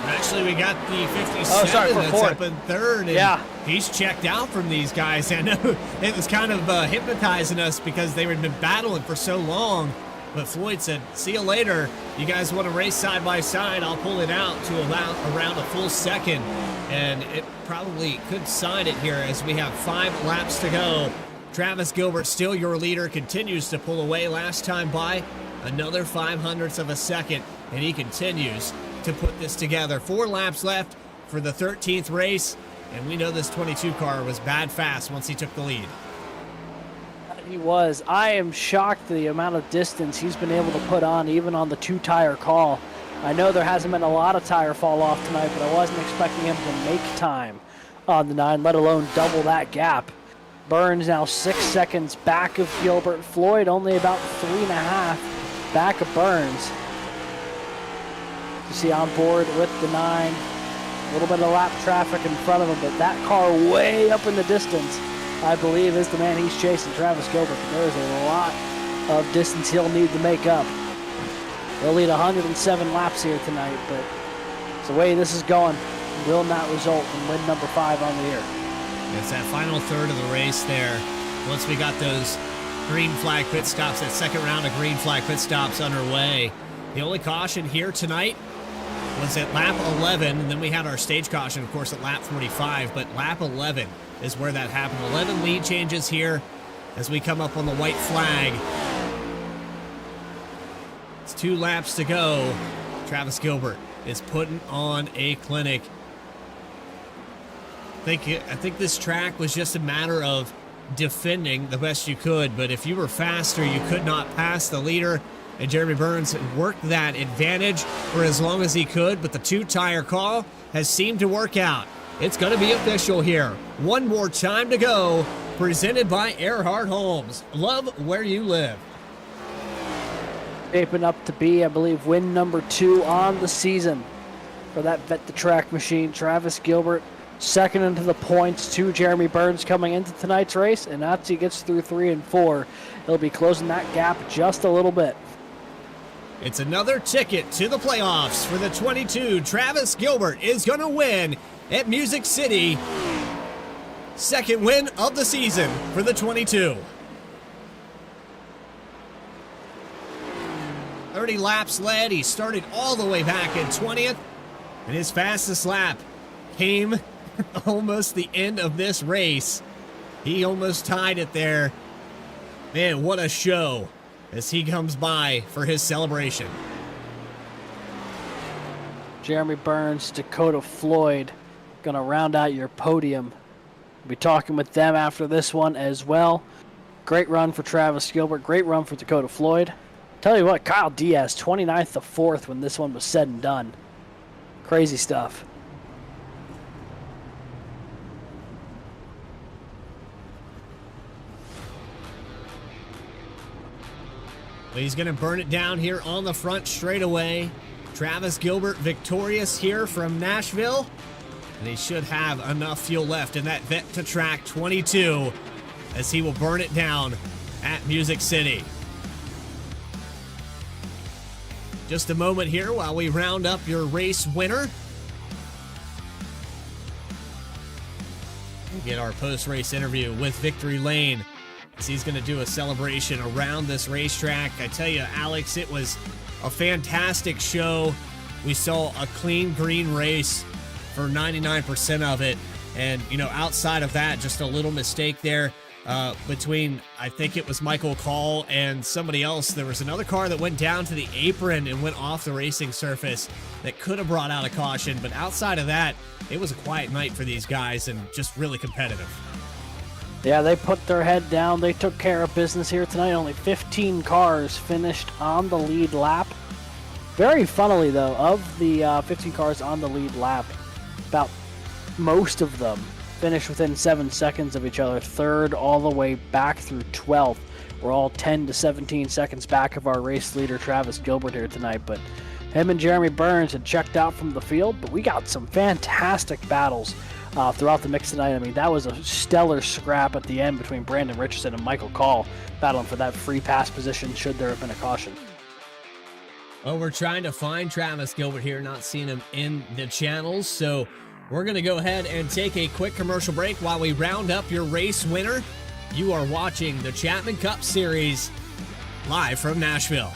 Actually, we got the 57 that's 4th. up in 3rd. And he's checked out from these guys. I know it was kind of hypnotizing us because they had been battling for so long. But Floyd said, see you later. You guys want to race side by side? I'll pull it out to allow around a full second. And it probably could sign it here as we have 5 laps to go. Travis Gilbert, still your leader, continues to pull away. Last time by, another 0.05 of a second. And he continues to put this together. 4 laps left for the 13th race. And we know this 22 car was bad fast once he took the lead. He was. I am shocked the amount of distance he's been able to put on, even on the 2-tire call. I know there hasn't been a lot of tire fall off tonight, but I wasn't expecting him to make time on the 9, let alone double that gap. Burns now 6 seconds back of Gilbert. Floyd only about 3.5 back of Burns. You see on board with the 9. A little bit of lap traffic in front of him, but that car way up in the distance, I believe, is the man he's chasing, Travis Gilbert. There's a lot of distance he'll need to make up. He'll lead 107 laps here tonight, but the way this is going will not result in win number 5 on the year. It's that final third of the race there. Once we got those green flag pit stops, that second round of green flag pit stops underway. The only caution here tonight was at lap 11, and then we had our stage caution, of course, at lap 45, but lap 11 is where that happened. 11 lead changes here as we come up on the white flag. It's 2 laps to go. Travis Gilbert is putting on a clinic. I think this track was just a matter of defending the best you could, but if you were faster, you could not pass the leader. And Jeremy Burns worked that advantage for as long as he could, but the 2-tire call has seemed to work out. It's going to be official here. 1 more time to go. Presented by Erhardt Homes. Love where you live. Shaping up to be, I believe, win number 2 on the season for that vet the track machine. Travis Gilbert second into the points to Jeremy Burns coming into tonight's race, and after he gets through 3 and 4, he'll be closing that gap just a little bit. It's another ticket to the playoffs for the 22. Travis Gilbert is going to win at Music City. Second win of the season for the 22. 30 laps led. He started all the way back in 20th, and his fastest lap came almost the end of this race. He almost tied it there. Man, what a show as he comes by for his celebration. Jeremy Burns, Dakota Floyd, gonna round out your podium. We'll be talking with them after this one as well. Great run for Travis Gilbert, great run for Dakota Floyd. Tell you what, Kyle Diaz, 29th to 4th when this one was said and done. Crazy stuff. Well, he's going to burn it down here on the front straightaway. Travis Gilbert victorious here from Nashville. And he should have enough fuel left in that Vet to Track 22 as he will burn it down at Music City. Just a moment here while we round up your race winner. We'll get our post-race interview with Victory Lane, as he's going to do a celebration around this racetrack. I tell you, Alex, it was a fantastic show. We saw a clean green race for 99% of it. And, you know, outside of that, just a little mistake there between, I think it was Michael Call and somebody else. There was another car that went down to the apron and went off the racing surface that could have brought out a caution. But outside of that, it was a quiet night for these guys and just really competitive. Yeah, they put their head down. They took care of business here tonight. Only 15 cars finished on the lead lap. Very funnily, though, of the 15 cars on the lead lap, about most of them finished within 7 seconds of each other. Third all the way back through 12th. We're all 10 to 17 seconds back of our race leader, Travis Gilbert, here tonight. But him and Jeremy Burns had checked out from the field, but we got some fantastic battles throughout the mix tonight. I mean, that was a stellar scrap at the end between Brandon Richardson and Michael Call, battling for that free pass position should there have been a caution. Well, we're trying to find Travis Gilbert here, not seeing him in the channels, so we're going to go ahead and take a quick commercial break while we round up your race winner. You are watching the Chapman Cup Series live from Nashville.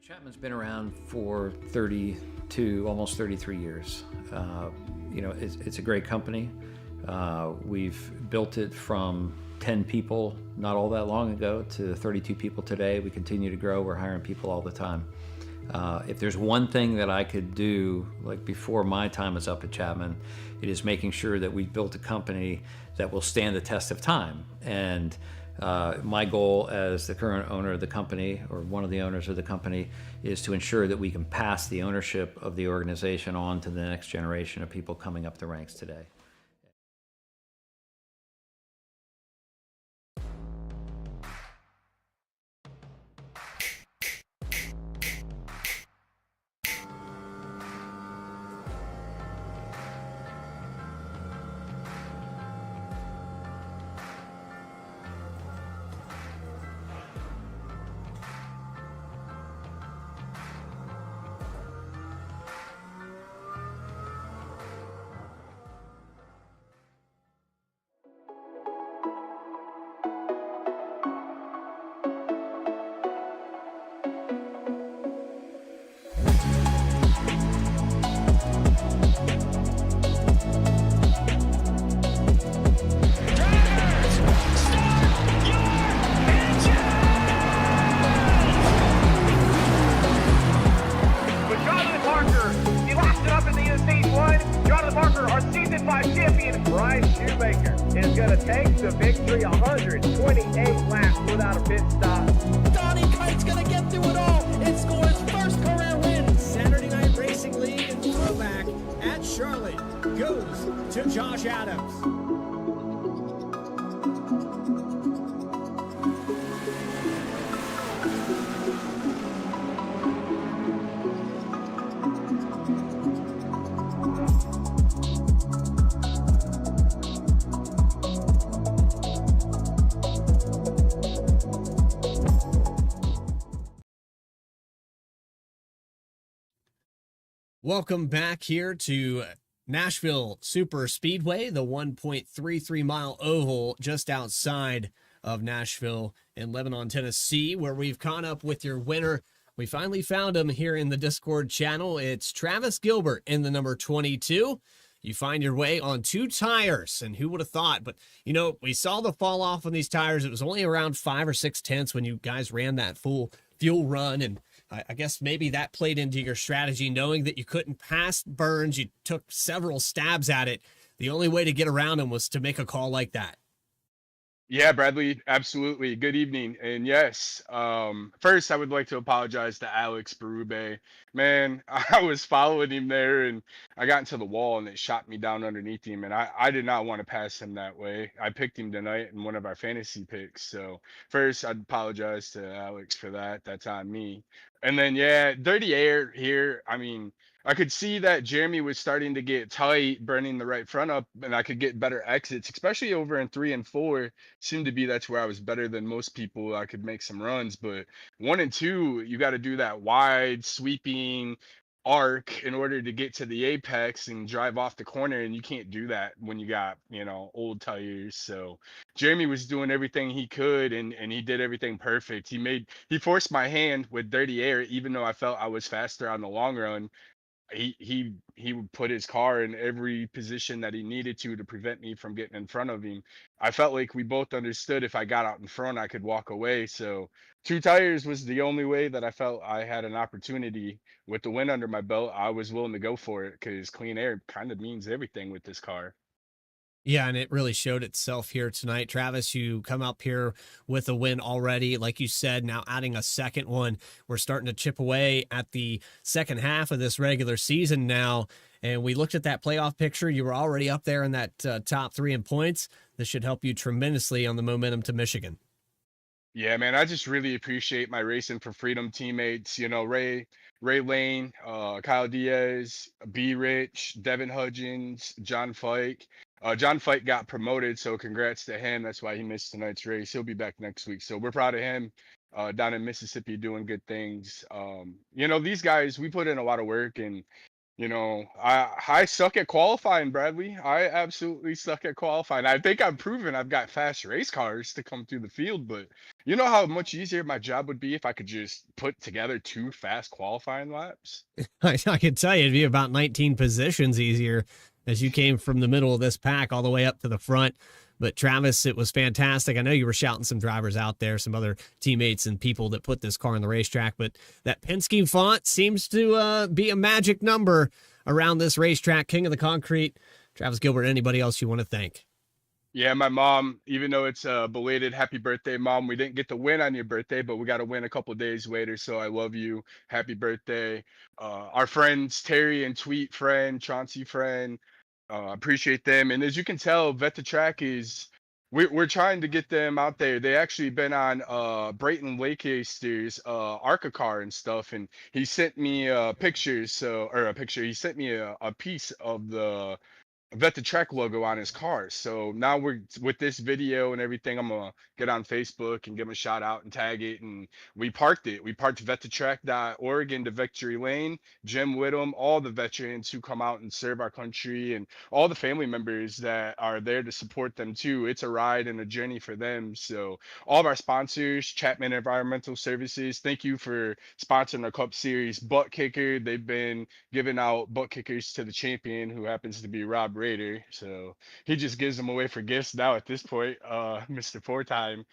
Chapman's been around for 32, almost 33 years. You know, it's a great company. We've built it from 10 people not all that long ago to 32 people today. We continue to grow. We're hiring people all the time. If there's one thing that I could do, like before my time is up at Chapman, it is making sure that we built a company that will stand the test of time. And my goal as the current owner of the company, or one of the owners of the company, is to ensure that we can pass the ownership of the organization on to the next generation of people coming up the ranks today. Is going to take the victory, 128 laps without a pit stop. Donnie Kite's going to get through it all and score his first career win. Saturday Night Racing League and throwback at Charlotte goes to Josh Adams. Welcome back here to Nashville Super Speedway, the 1.33 mile oval just outside of Nashville in Lebanon, Tennessee, where we've caught up with your winner. We finally found him here in the Discord channel. It's Travis Gilbert in the number 22. You find your way on 2 tires, and who would have thought? But, you know, we saw the fall off on these tires. It was only around 5 or 6 tenths when you guys ran that full fuel run, and I guess maybe that played into your strategy, knowing that you couldn't pass Burns. You took several stabs at it. The only way to get around him was to make a call like that. Yeah, Bradley, absolutely. Good evening. And yes, first I would like to apologize to Alex Berube. Man, I was following him there and I got into the wall and it shot me down underneath him. And I did not want to pass him that way. I picked him tonight in one of our fantasy picks. So first, I'd apologize to Alex for that. That's on me. And then, yeah, dirty air here. I mean, I could see that Jeremy was starting to get tight, burning the right front up, and I could get better exits, especially over in 3 and 4. Seemed to be that's where I was better than most people. I could make some runs, but 1 and 2, you got to do that wide sweeping arc in order to get to the apex and drive off the corner, and you can't do that when you got, you know, old tires. So Jeremy was doing everything he could, and he did everything perfect. He forced my hand with dirty air, even though I felt I was faster on the long run. He would put his car in every position that he needed to prevent me from getting in front of him. I felt like we both understood if I got out in front, I could walk away. So 2 tires was the only way that I felt I had an opportunity. With the win under my belt, I was willing to go for it because clean air kind of means everything with this car. Yeah, and it really showed itself here tonight. Travis, you come up here with a win already. Like you said, now adding a second one. We're starting to chip away at the second half of this regular season now. And we looked at that playoff picture. You were already up there in that top 3 in points. This should help you tremendously on the momentum to Michigan. Yeah, man, I just really appreciate my Racing for Freedom teammates. You know, Ray Lane, Kyle Diaz, B Rich, Devin Hudgens, John Fike. John Fike got promoted, so congrats to him. That's why he missed tonight's race. He'll be back next week. So we're proud of him down in Mississippi doing good things. You know, these guys, we put in a lot of work, and you know, I suck at qualifying, Bradley. I absolutely suck at qualifying. I think I'm proven I've got fast race cars to come through the field, but you know how much easier my job would be if I could just put together 2 fast qualifying laps? I can tell you it'd be about 19 positions easier as you came from the middle of this pack all the way up to the front. But Travis, it was fantastic. I know you were shouting some drivers out there, some other teammates and people that put this car on the racetrack, but that Penske font seems to be a magic number around this racetrack. King of the Concrete, Travis Gilbert. Anybody else you want to thank? Yeah, my mom, even though it's a belated happy birthday, Mom, we didn't get to win on your birthday, but we got to win a couple days later. So I love you. Happy birthday. Our friends, Terry and Tweet friend, Chauncey friend, appreciate them. And as you can tell, Vet the Track is, we're trying to get them out there. They actually been on Brayton Lakester's ARCA car and stuff. And he sent me pictures. He sent me a piece of the Vet the Track logo on his car. So now we're with this video and everything, I'm gonna get on Facebook and give him a shout out and tag it. And we parked it. We parked vetthetrack.org into Victory Lane. Jim Whittam, all the veterans who come out and serve our country, and all the family members that are there to support them too. It's a ride and a journey for them. So all of our sponsors, Chapman Environmental Services, thank you for sponsoring our Cup Series. Buttkicker, they've been giving out butt kickers to the champion, who happens to be Rob Raider. So he just gives them away for gifts now at this point, Mr. Four-Time.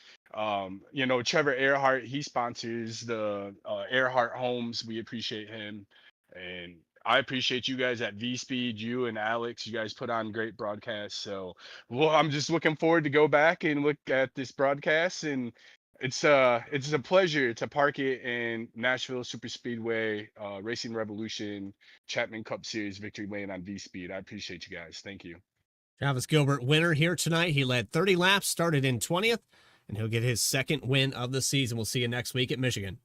You know, Trevor Erhardt, he sponsors the Erhardt Homes. We appreciate him. And I appreciate you guys at V-Speed, you and Alex. You guys put on great broadcasts. So, well, I'm just looking forward to go back and look at this broadcast and it's a pleasure to park it in Nashville Super Speedway, Racing Revolution, Chapman Cup Series victory lane on V Speed. I appreciate you guys. Thank you. Travis Gilbert, winner here tonight. He led 30 laps, started in 20th, and he'll get his second win of the season. We'll see you next week at Michigan.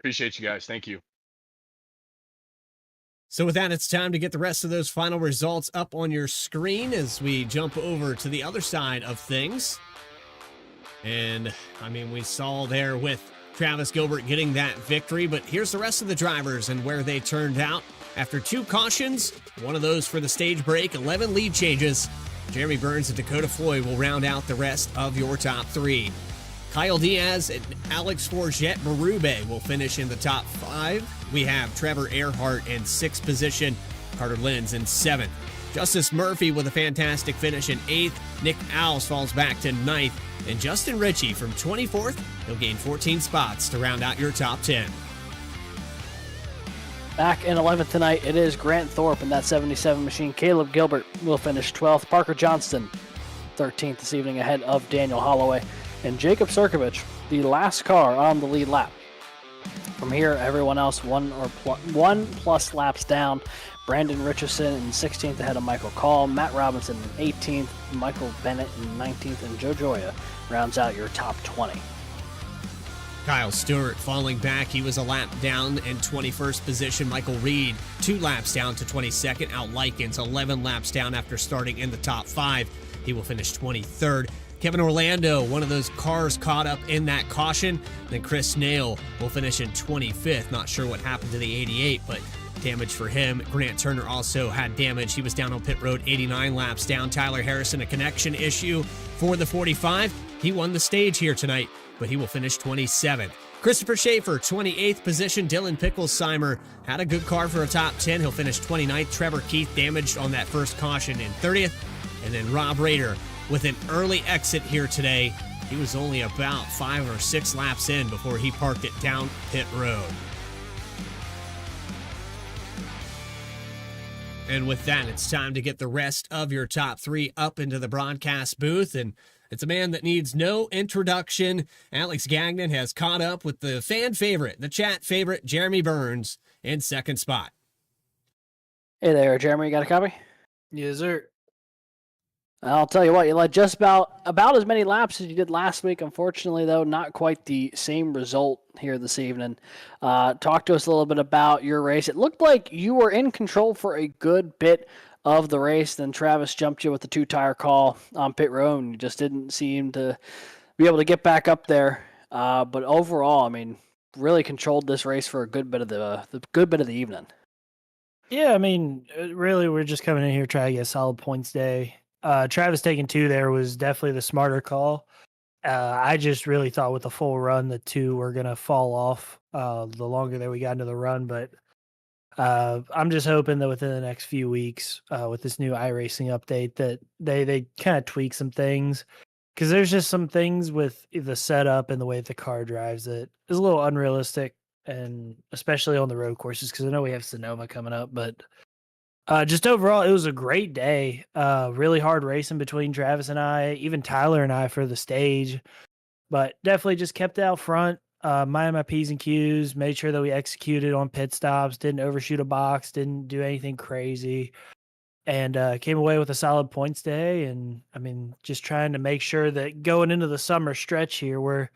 Appreciate you guys. Thank you. So with that, it's time to get the rest of those final results up on your screen as we jump over to the other side of things. And, I mean, we saw there with Travis Gilbert getting that victory, but here's the rest of the drivers and where they turned out. After 2 cautions, one of those for the stage break, 11 lead changes, Jeremy Burns and Dakota Floyd will round out the rest of your top 3. Kyle Diaz and Alex Forget Berube will finish in the top 5. We have Trevor Erhardt in 6th position, Carter Lenz in 7th. Justice Murphy with a fantastic finish in 8th. Nick Owls falls back to 9th. And Justin Ritchie from 24th, he'll gain 14 spots to round out your top 10. Back in 11th tonight, it is Grant Thorpe in that 77 machine. Caleb Gilbert will finish 12th. Parker Johnston, 13th this evening, ahead of Daniel Holloway. And Jacob Sirkovich, the last car on the lead lap. From here, everyone else one plus laps down. Brandon Richardson in 16th ahead of Michael Call. Matt Robinson in 18th. Michael Bennett in 19th. And Joe Joya rounds out your top 20. Kyle Stewart falling back. He was a lap down in 21st position. Michael Reed, 2 laps down to 22nd. Al Likens, 11 laps down after starting in the top 5. He will finish 23rd. Kevin Orlando, one of those cars caught up in that caution. Then Chris Snail will finish in 25th. Not sure what happened to the 88, but damage for him. Grant Turner also had damage. He was down on pit road, 89 laps down. Tyler Harrison, a connection issue for the 45. He won the stage here tonight, but he will finish 27th. Christopher Schaefer, 28th position. Dylan Picklesheimer had a good car for a top 10. He'll finish 29th. Trevor Keith damaged on that first caution in 30th. And then Rob Rader with an early exit here today. He was only about 5 or 6 laps in before he parked it down pit road. And with that, it's time to get the rest of your top 3 up into the broadcast booth. And it's a man that needs no introduction. Alex Gagnon has caught up with the fan favorite, the chat favorite, Jeremy Burns, in 2nd spot. Hey there, Jeremy. You got a copy? Yes, sir. I'll tell you what, you led just about as many laps as you did last week. Unfortunately, though, not quite the same result here this evening. Talk to us a little bit about your race. It looked like you were in control for a good bit of the race. Then Travis jumped you with the 2-tire call on pit road, and you just didn't seem to be able to get back up there. But overall, I mean, really controlled this race for a good bit of the evening. Yeah, I mean, really, we're just coming in here trying to get a solid points day. Travis taking 2 there was definitely the smarter call. I just really thought with the full run, the 2 were going to fall off the longer that we got into the run. But I'm just hoping that within the next few weeks with this new iRacing update that they kind of tweak some things. Because there's just some things with the setup and the way that the car drives that is a little unrealistic, and especially on the road courses, because I know we have Sonoma coming up. But just overall, it was a great day. Really hard racing between Travis and I, even Tyler and I for the stage. But definitely just kept it out front, minding my P's and Q's, made sure that we executed on pit stops, didn't overshoot a box, didn't do anything crazy, and came away with a solid points day. And, I mean, just trying to make sure that going into the summer stretch here, we're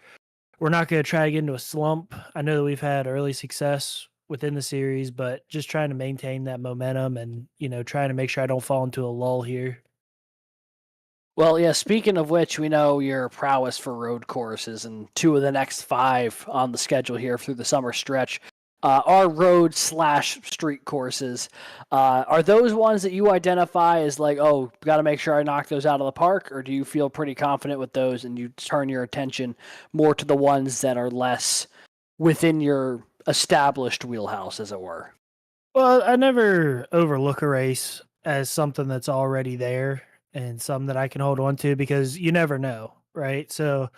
not going to try to get into a slump. I know that we've had early success within the series, but just trying to maintain that momentum and, trying to make sure I don't fall into a lull here. Well, yeah, speaking of which, we know your prowess for road courses, and 2 of the next 5 on the schedule here through the summer stretch are road/street courses. Are those ones that you identify as like, oh, got to make sure I knock those out of the park, or do you feel pretty confident with those and you turn your attention more to the ones that are less within your established wheelhouse, as it were? Well, I never overlook a race as something that's already there and something that I can hold on to, because you never know, right? So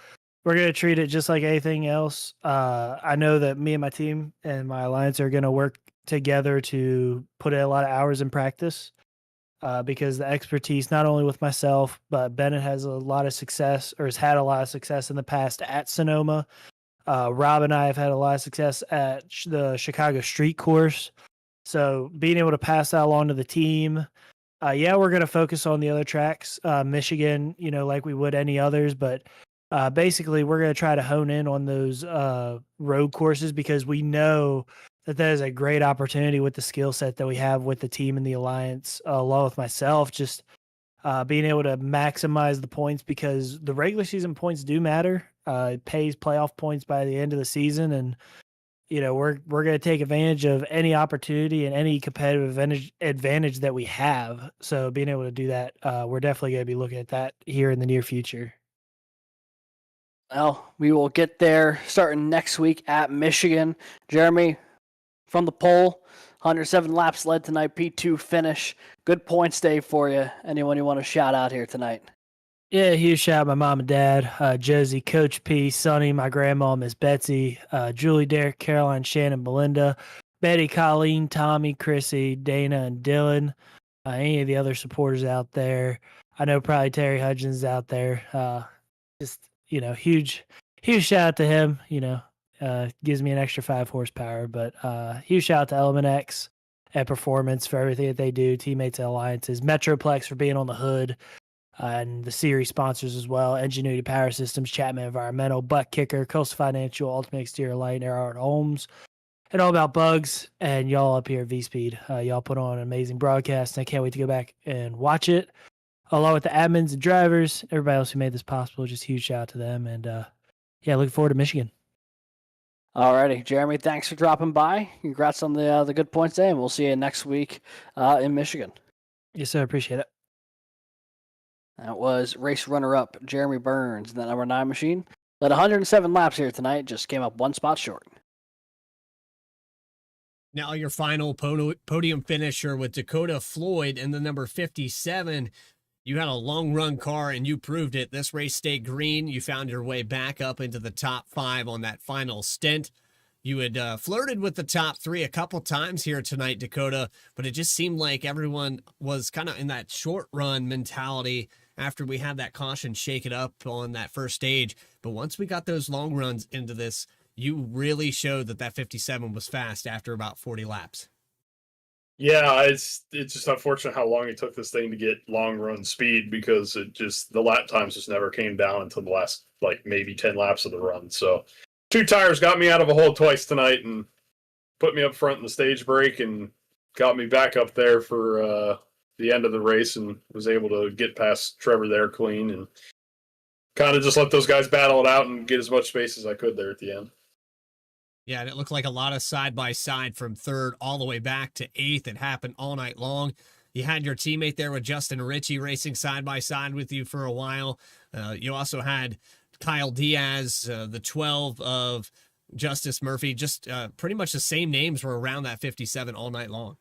we're going to treat it just like anything else. I know that me and my team and my alliance are going to work together to put in a lot of hours in practice. because the expertise, not only with myself, but Bennett has a lot of success, or has had a lot of success in the past at Sonoma. Rob and I have had a lot of success at the Chicago Street Course. So being able to pass that along to the team, yeah, we're going to focus on the other tracks, Michigan, like we would any others, but basically we're going to try to hone in on those road courses, because we know that is a great opportunity with the skill set that we have with the team and the alliance, along with myself, just being able to maximize the points, because the regular season points do matter. It pays playoff points by the end of the season, and we're going to take advantage of any opportunity and any competitive advantage that we have. So being able to do that, we're definitely going to be looking at that here in the near future. Well, we will get there starting next week at Michigan. Jeremy, from the pole, 107 laps led tonight, P2 finish. Good points day for you. Anyone you want to shout out here tonight? Yeah, huge shout out my mom and dad, Josie, Coach P, Sonny, my grandma, Miss Betsy, Julie, Derek, Caroline, Shannon, Belinda, Betty, Colleen, Tommy, Chrissy, Dana, and Dylan. Any of the other supporters out there. I know probably Terry Hudgens is out there. Just, huge shout out to him. Gives me an extra 5 horsepower. But huge shout out to Element X and Performance for everything that they do, teammates and alliances, Metroplex for being on the hood, and the series sponsors as well: Enginuity Power Systems, Chapman Environmental, Buttkicker, Coastal Financial, Ultimate Exterior Light, Erhardt Homes, and All About Bugs, and y'all up here at V-Speed. Y'all put on an amazing broadcast, and I can't wait to go back and watch it, along with the admins and drivers, everybody else who made this possible. Just huge shout out to them, and yeah, looking forward to Michigan. Alrighty, Jeremy, thanks for dropping by. Congrats on the good points day, and we'll see you next week in Michigan. Yes, sir. Appreciate it. That was race runner-up Jeremy Burns in that number 9 machine. Led 107 laps here tonight, just came up 1 spot short. Now your final podium finisher with Dakota Floyd in the number 57. You had a long run car and you proved it. This race stayed green. You found your way back up into the top 5 on that final stint. You had flirted with the top 3 a couple times here tonight, Dakota, but it just seemed like everyone was kind of in that short run mentality after we had that caution shake it up on that first stage. But once we got those long runs into this, you really showed that 57 was fast after about 40 laps. Yeah, it's just unfortunate how long it took this thing to get long run speed, because the lap times just never came down until the last maybe 10 laps of the run. So 2 tires got me out of a hole twice tonight and put me up front in the stage break and got me back up there for the end of the race, and was able to get past Trevor there clean and kind of just let those guys battle it out and get as much space as I could there at the end. Yeah, and it looked like a lot of side-by-side from 3rd all the way back to 8th. It happened all night long. You had your teammate there with Justin Ritchie racing side-by-side with you for a while. You also had Kyle Diaz, the 12 of Justice Murphy. Just pretty much the same names were around that 57 all night long.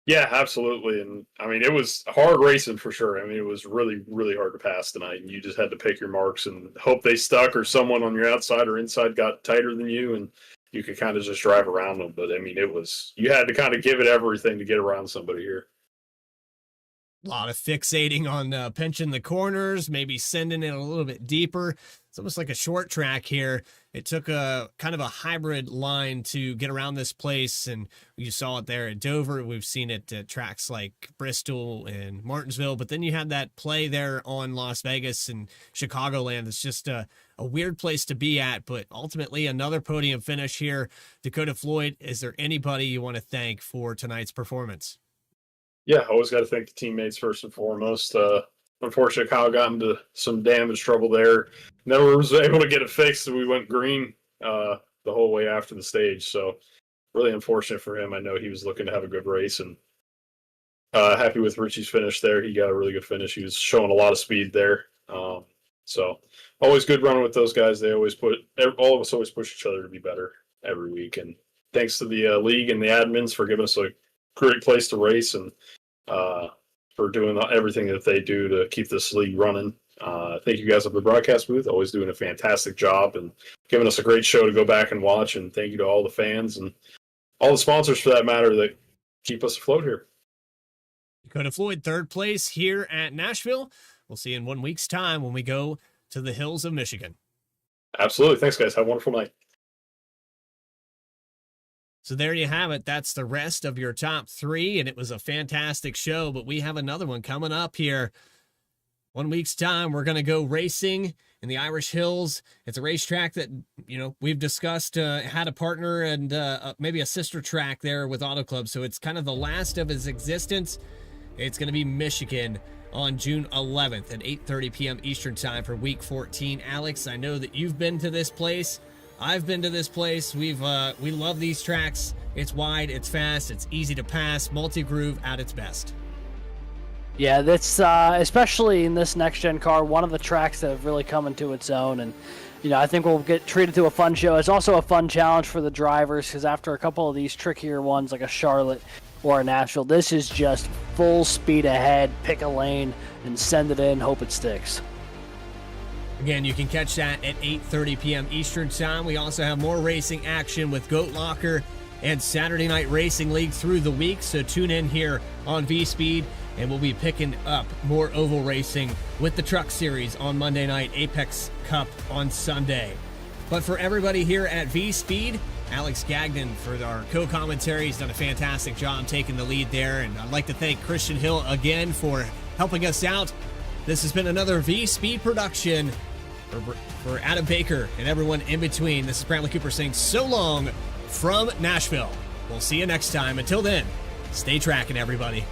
Yeah, absolutely. And I mean, it was hard racing for sure. I mean, it was really, really hard to pass tonight, and you just had to pick your marks and hope they stuck, or someone on your outside or inside got tighter than you, and you could kind of just drive around them. But I mean, you had to kind of give it everything to get around somebody here. A lot of fixating on pinching the corners, maybe sending it a little bit deeper. It's almost like a short track here. It took a kind of a hybrid line to get around this place, and you saw it there at Dover. We've seen it at tracks like Bristol and Martinsville, but then you had that play there on Las Vegas and Chicagoland. It's just a weird place to be at, but ultimately another podium finish here. Dakota Floyd, is there anybody you want to thank for tonight's performance? Yeah, always got to thank the teammates first and foremost. Unfortunately, Kyle got into some damage trouble there. Never was able to get it fixed, so we went green the whole way after the stage. So really unfortunate for him. I know he was looking to have a good race, and happy with Richie's finish there. He got a really good finish. He was showing a lot of speed there. So always good running with those guys. They always all of us always push each other to be better every week. And thanks to the league and the admins for giving us a great place to race, and for doing everything that they do to keep this league running. Thank you guys at the broadcast booth, always doing a fantastic job and giving us a great show to go back and watch. And thank you to all the fans and all the sponsors, for that matter, that keep us afloat here. Dakota Floyd, third place here at Nashville. We'll see you in 1 week's time when we go to the hills of Michigan. Absolutely. Thanks, guys. Have a wonderful night. So there you have it. That's the rest of your top three, and it was a fantastic show, but we have another one coming up here. 1 week's time, we're going to go racing in the Irish Hills. It's a racetrack that, we've discussed, had a partner and maybe a sister track there with Auto Club, so it's kind of the last of its existence. It's going to be Michigan on June 11th at 8:30 p.m. Eastern Time for Week 14. Alex, I know that you've been to this place. I've been to this place. We love these tracks. It's wide, it's fast, it's easy to pass, multi-groove at its best. Yeah, that's especially in this next-gen car, one of the tracks that have really come into its own. And, I think we'll get treated to a fun show. It's also a fun challenge for the drivers because after a couple of these trickier ones like a Charlotte or a Nashville, this is just full speed ahead, pick a lane, and send it in, hope it sticks. Again, you can catch that at 8:30 p.m. Eastern Time. We also have more racing action with Goat Locker and Saturday Night Racing League through the week, so tune in here on V-Speed, and we'll be picking up more oval racing with the Truck Series on Monday night, Apex Cup on Sunday. But for everybody here at V-Speed, Alex Gagnon for our co-commentary. He's done a fantastic job taking the lead there, and I'd like to thank Christian Hill again for helping us out. This has been another V-Speed production for Adam Baker and everyone in between. This is Bradley Cooper saying so long from Nashville. We'll see you next time. Until then, stay tracking, everybody.